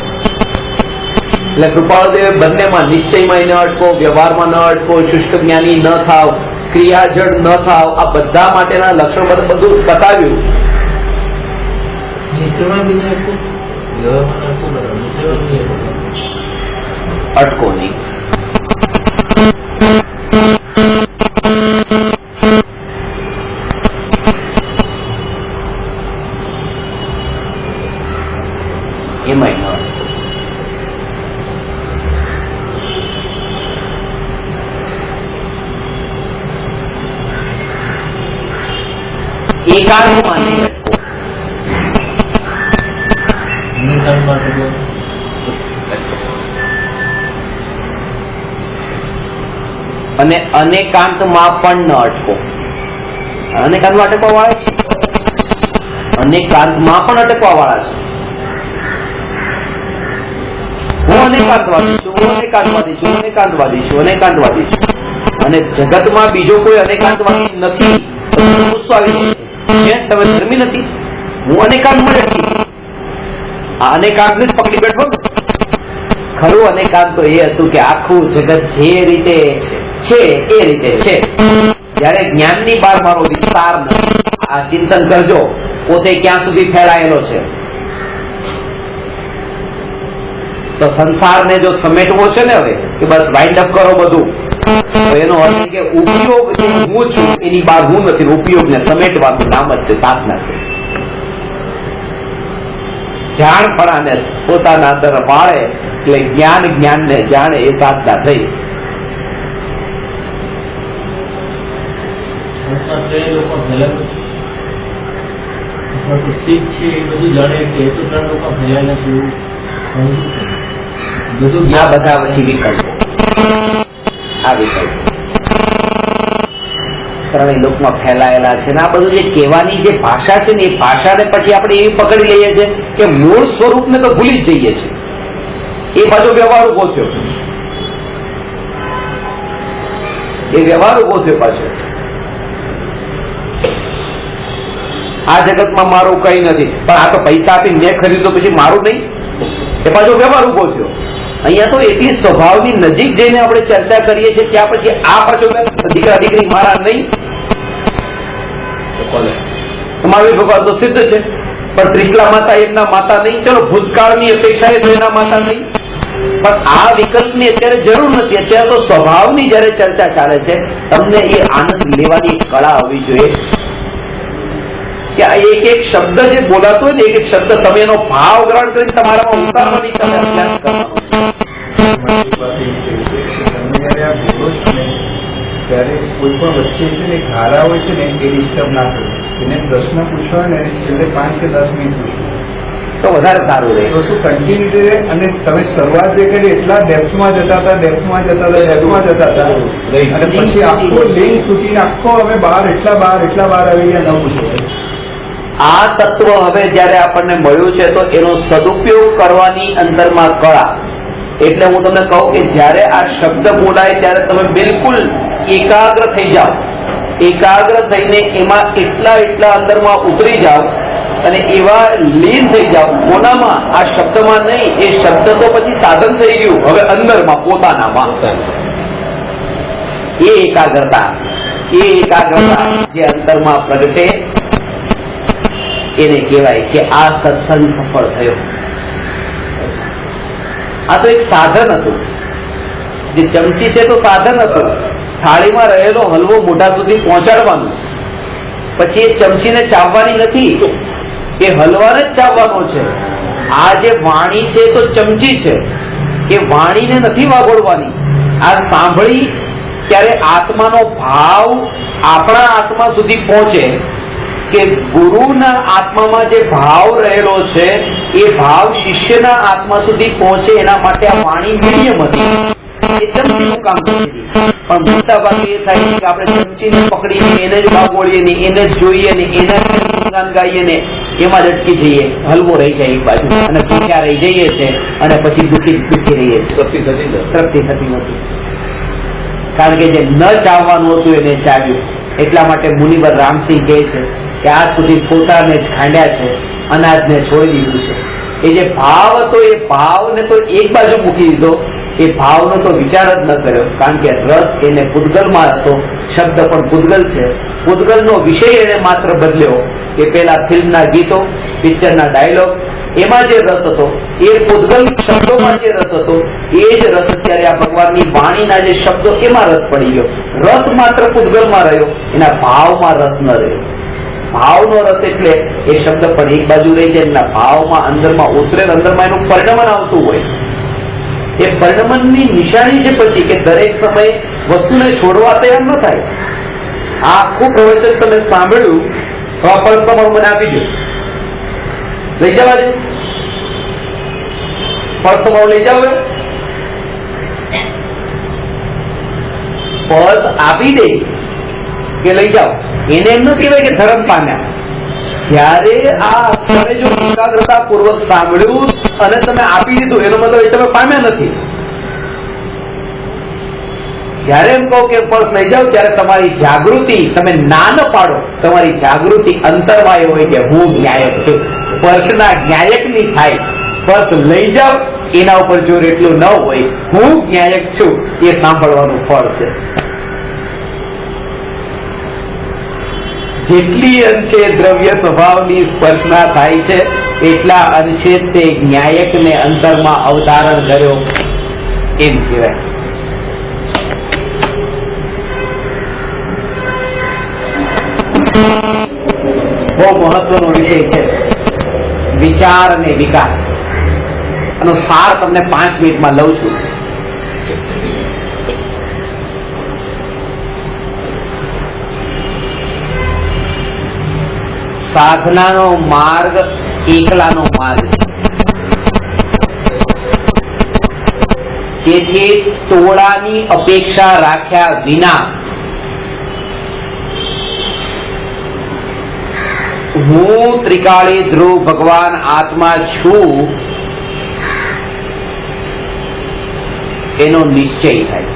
એટલે કૃપાળુદેવે બંનેમાં નિશ્ચયમાં ન અટકો, વ્યવહારમાં ન અટકો, શુષ્ક જ્ઞાની ન થાવ, ક્રિયાજડ ન થાવ, આ બધા માટેના લક્ષણ બધું બતાવ્યું. અટકો નહીં. એમાં ન અટકો. એકાંતમાં નહીં અટકો. અને અનેકાંતમાં પણ ન અટકો. અનેકાંતમાં અટકવા વાળા છે, અનેકાંતમાં પણ અટકવા વાળા છે. હું અનેકાંતવાદી છું, હું અનેકાંતવાદી છું, અનેકાંતવાદી છું, અનેકાંતવાદી છું. અને જગતમાં બીજો કોઈ અનેકાંતવાદી નથી. તમે ધર્મી નથી, હું અનેકાંતમાં જ છું. આ અનેકાંત ને જ પકડી બેઠો ને. ખરું અનેકાંત તો એ હતું કે આખું જગત જે રીતે છે એ રીતે છે. જયારે જ્ઞાનની બહાર મારો વિસ્તાર નથી. આ ચિંતન કરજો પોતે ક્યાં સુધી ફેલાયેલો છે. તો સંસારને જો સમેટવો છે ને હવે કે બસ વાઇન્ડ અપ કરો બધું, તો એનો અર્થ કે ઉપયોગ જે હું છું એની બહાર હું નથી. ઉપયોગને સમેટવાનું નામ જ છે સાધના છે. જાણપણાને પોતાના અંદર પાળે એટલે જ્ઞાનને જાણે એ સાધના થઈ. શીખ છે એ બધું જાણે કે એ તો ત્રણ લોકો ફેલાયેલા છે બધું. આ બધા પછી વિકલ્પો, આ વિકલ્પો ત્રણેય લોકમાં ફેલાયેલા છે. આ બધું જે કહેવાની જે ભાષા છે ને એ ભાષાને પછી આપણે એવી પકડી લઈએ છીએ કે મૂળ સ્વરૂપને તો ભૂલી જ જઈએ છીએ. એ પાછો વ્યવહાર ઉભો થયો, એ વ્યવહાર ઉભો થયો પાછો. આ જગતમાં મારું કઈ નથી, પણ આ તો પૈસા આપીને મેં ખરીદો પછી મારું નહીં, એ પાછો વ્યવહાર ઉભો થયો. અહીંયા તો એટલી સ્વભાવની નજીક જઈને આપણે ચર્ચા કરીએ છીએ ત્યાં પછી આ પાછો દીકરા દીકરી મારા નહીં. મહાવીર ભગવાન તો સિદ્ધ છે, પણ ત્રિશલા માતા એમના માતા નહીં. ચલો ભૂતકાળની અપેક્ષાએ તો એના માતા નહીં, પણ આ વિકલ્પની અત્યારે જરૂર નથી. અત્યારે તો સ્વભાવની જયારે ચર્ચા ચાલે છે, તમને એ આનંદ લેવાની કળા હોવી જોઈએ કે આ એક એક શબ્દ જે બોલાતો હોય ને, એક એક શબ્દ તમે એનો ભાવ ગ્રહણ કરીને તમારામાં ઉતારવાની તમે અભ્યાસ કરવાનો. ત્યારે કોઈ પણ વચ્ચે છે ને ધારા હોય છે ને એ ડિસ્ટર્બ ના કરે. એને પ્રશ્ન પૂછવા ને છેલ્લે 5 કે 10 મિનિટ પૂછવું તો વધારે સારું રહે. તો શું કન્ટિન્યુ રહે. અને તમે શરૂઆત જે કરી એટલા ડેપ્થમાં જતા હતા, ડેપ્થમાં જતા હતા, અને પછી આખો લિંક તૂટીને આખો હવે એટલા બહાર આવી ગયા ન પૂછો. આ તત્વ હવે જયારે આપણને મળ્યું છે તો એનો સદુપયોગ કરવાની અંદરમાં કળા એટલે હું તમને કહું કે જ્યારે આ શબ્દ બોલાય ત્યારે તમે બિલકુલ એકાગ્ર થઈ જાઓ, એકાગ્ર થઈને એમાં એટલા અંદરમાં ઉતરી જાઓ અને એવા લીન થઈ જાઓ કોનામાં, આ શબ્દમાં નહીં. એ શબ્દ તો પછી સાધન થઈ ગયું, હવે અંદરમાં પોતાનામાં એ એકાગ્રતા જે અંતરમાં પ્રગટે એને કહેવાય કે આ સત્સંગ સફળ થયો. આ તો એક સાધન હતું, જે ચમચી છે તો સાધન હતું, થાળીમાં રહેલો હલવો મોઢા સુધી પહોંચાડવાનું. પછી એ ચમચીને ચાવવાની નથી, એ હલવાને જ ચાવવાનો છે. આ જે વાણી છે તો ચમચી છે, એ વાણીને નથી વાગોળવાની. આ સાંભળી ત્યારે આત્માનો ભાવ આપણા આત્મા સુધી પહોંચે કે ગુરુના આત્મામાં જે ભાવ રહેલો છે એ ભાવ શિષ્યના આત્મા સુધી પહોંચે, એના માટે આ વાણી મીડિયમ હતી, એ ચમચીનું કામ કરતી હતી. પણ મોટા ભાગે એ થાય છે કે આપણે ચમચીને પકડીને એને જ વાગોળીએ ને એને જ જોઈએ ને એને જ ગાન ગાઈએ ને એમાં જ અટકી જઈએ, હલવો રહી જાય એક બાજુ અને ભૂખ્યા રહી જઈએ છે અને પછી દુઃખી રહીએ છીએ, તૃપ્તિ થતી નથી. કારણ કે જે ન ચાવવાનું હતું એને ચાવ્યું. એટલા માટે મુનિવર રામસિંહ કહે છે કે આજ સુધી પોતાને જ ખાંડ્યા છે, અનાજને છોડી દીધું છે. એ જે ભાવ હતો એ ભાવને તો એક બાજુ મૂકી દીધો, એ ભાવનો તો વિચાર જ ન કર્યો. કારણ કે રસ એને પૂતગલમાં હતો, શબ્દ પણ પૂતગલ છે, પૂતગલનો વિષય એને માત્ર બદલ્યો. કે પેલા ફિલ્મના ગીતો, પિક્ચરના ડાયલોગ, એમાં જે રસ હતો એ પૂતગલ શબ્દોમાં જે રસ હતો એ જ રસ અત્યારે આ ભગવાનની વાણીના જે શબ્દો એમાં રસ પડી ગયો. રસ માત્ર પૂતગલમાં રહ્યો, એના ભાવમાં રસ ન રહ્યો. ભાવનો રસ એટલે એ શબ્દ પણ એક બાજુ રહી જાય, એના ભાવમાં અંદરમાં ઉતરે, અંદરમાં એનું પરિણમન આવતું હોય. એ પરિણમનની નિશાની છે પછી કે દરેક સમયે વસ્તુને છોડવા તૈયાર ન થાય. આ આખું પ્રવચન તમે સાંભળ્યું તો આ પર્સ તમારું મને આપી દો, લઈ જવા દે, પર્સ તમારું લઈ જાવ, પર્સ આપી દે કે લઈ જાઓ, એને એમ ન કહેવાય કે ધર્મ પામ્યા. જ્યારે આ તમે જો એકાગ્રતા પૂર્વક સાંભળ્યું અને તમે આપી દીધું એનો મતલબ એ તમે પામ્યા નથી. જયારે એમ કહો કે પર્સ લઈ જાઓ ત્યારે તમારી જાગૃતિ, તમે ના ન પાડો, તમારી જાગૃતિ અંતરમાં એ હોય કે હું ન્યાયક છું. પર્સના ન્યાયકની થાય. પર્સ લઈ જાઓ એના ઉપર જોર એટલું ન હોય, હું ન્યાયક છું એ સાંભળવાનું ફળ છે. જેટલી અંશે દ્રવ્ય સ્વભાવની સ્પર્શના થાય છે એટલા અંશે તે ન્યાયકને અંતરમાં અવતારણ કર્યો એમ કહેવાય. બહુ મહત્વનો વિષય છે વિચાર અને વિકાર. આનો સાર તમને 5 મિનિટમાં લઉં છું. સાધનાનો માર્ગ એકલાનો માર્ગ છે, તેથી ટોળાની અપેક્ષા રાખ્યા વિના હું ત્રિકાળી ધ્રુવ ભગવાન આત્મા છું એનો નિશ્ચય થાય.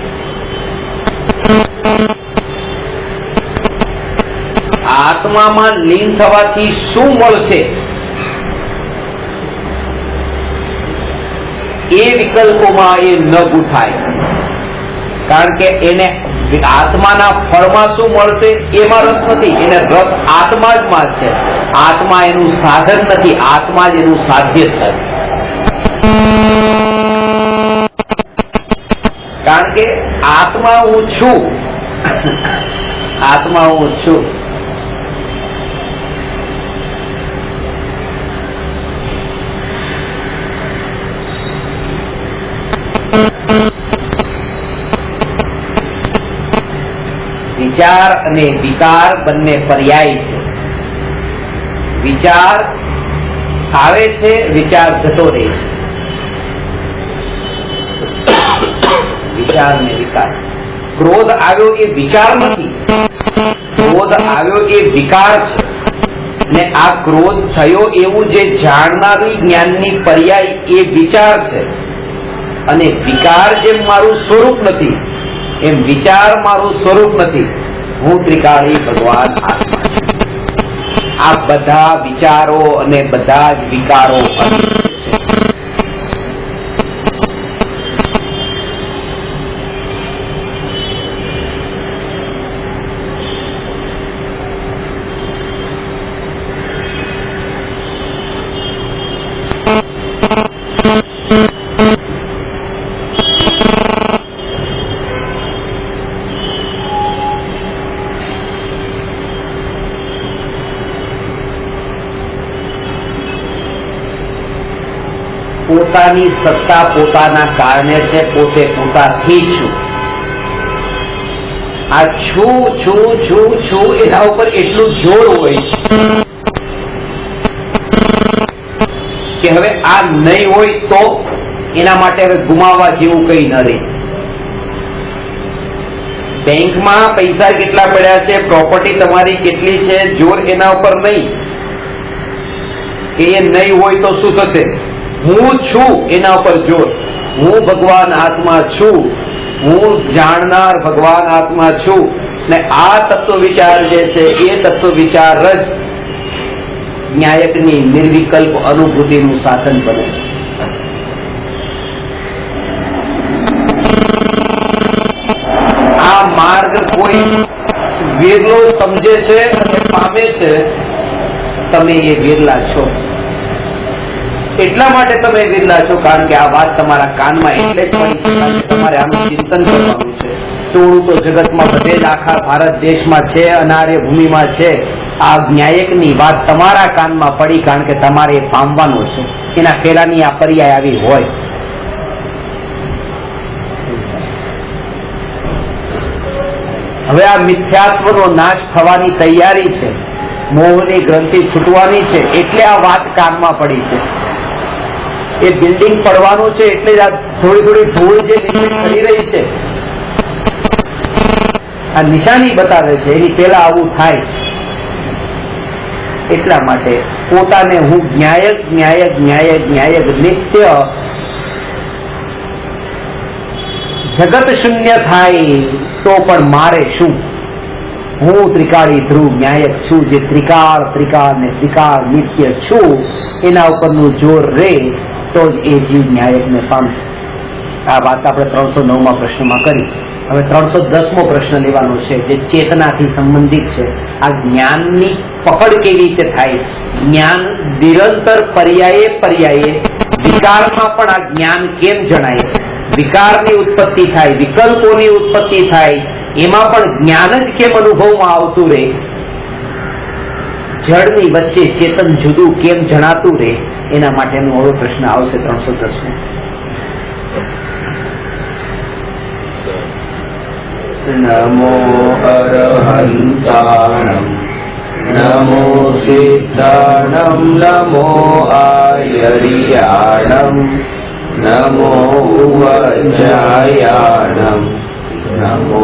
આત્મામાં લીન થવાથી શું મળશે એ વિકલ્પોમાં એ ન ગૂંથાય. કારણ કે એને આત્માના ફળમાં શું મળશે એમાં રસ નથી, એને રસ આત્મા જ માં છે. આત્મા એનું સાધન નથી, આત્મા જ એનું સાધ્ય છે. કારણ કે આત્મા હું છું, આત્મા હું છું. વિચાર અને વિકાર બંને પર્યાય છે. વિચાર આવે છે, વિચાર જતો રહે છે. વિચાર અને વિકાર. ક્રોધ આવ્યો એ વિચાર નથી, ક્રોધ આવ્યો એ વિકાર છે. ને આ ક્રોધ થયો એવું જે જાણનારી જ્ઞાનની પર્યાય એ વિચાર છે. અને વિકાર જેમ મારું સ્વરૂપ નથી એમ વિચાર મારું સ્વરૂપ નથી. હું ત્રિકાળી ભગવાન આત્મા છું. આ બધા વિચારો અને બધા જ વિકારો અનિત્ય છે. પોતાની સત્તા પોતાના કારણે છે, પોતે પોતાથી છું. આ છું છું છું છું એના ઉપર એટલું જોર હોય કે હવે આ નહીં હોય તો એના માટે હવે ગુમાવવા જેવું કઈ ન રહે. બેંકમાં પૈસા કેટલા પડ્યા છે, પ્રોપર્ટી તમારી કેટલી છે, જોર એના ઉપર નહીં કે એ નહીં હોય તો શું થશે. હું છું એના ઉપર જોર. હું ભગવાન આત્મા છું, હું જાણનાર ભગવાન આત્મા છું. ને આ તત્વ વિચાર જે છે એ તત્વ વિચાર જ ન્યાયકની નિર્વિકલ્પ અનુભૂતિનું સાધન બને છે. આ માર્ગ કોઈ વિરલો સમજે છે અને પામે છે. તમે એ વિરલા છો. એટલા માટે તમે વિરલા છો કારણ કે આ વાત તમારા કાનમાં એટલે જ પડી છે કારણ કે તમારે આનું ચિંતન કરવાનું છે. ટોળું તો જગતમાં બધે જ આખા ભારત દેશમાં છે, અનાર્ય ભૂમિમાં છે. આ ન્યાયકની વાત તમારા કાનમાં પડી કારણ કે તમારે એ પામવાનું છે. એના પહેલાની આ પર્યાય આવી હોય. હવે આ મિથ્યાત્વનો નાશ થવાની તૈયારી છે, મોહની ગ્રંથિ છૂટવાની છે, એટલે આ વાત કાનમાં પડી છે. એ બિલ્ડિંગ પડવાનું છે એટલે જ આ થોડી થોડી ધૂળ જે કરી રહી છે આ નિશાની બતાવે છે એની પહેલા આવું થાય. એટલા માટે પોતાને હું ન્યાયક ન્યાયક ન્યાયક ન્યાયક નિત્ય જગત શૂન્ય થાય તો પણ મારે શું. હું ત્રિકાળી ધ્રુવ ન્યાયક છું, જે ત્રિકાળ ત્રિકાળ ને ત્રિકાળ નિત્ય છું એના ઉપરનું જોર રે તો જ એ જીવ ન્યાયકને પામશે. આ વાત આપણે 309માં પ્રશ્નમાં કરી. હવે 310મો પ્રશ્ન લેવાનો છે જે ચેતનાથી સંબંધિત છે. આ જ્ઞાનની પકડ કેવી રીતે થાય. જ્ઞાન નિરંતર પર્યાયે પર્યાયે વિકારમાં પણ આ જ્ઞાન કેમ જણાય. વિકારની ઉત્પત્તિ થાય, વિકલ્પોની ઉત્પત્તિ થાય, એમાં પણ જ્ઞાન જ કેમ અનુભવમાં આવતું રહે. જળની વચ્ચે ચેતન જુદું કેમ જણાતું રહે એના માટેનો હવે પ્રશ્ન આવશે 310. નમો અરહંતાણમ નમો સિદ્ધાણમ નમો આયર્યાણમ નમો વજ્રાયાણમ નમો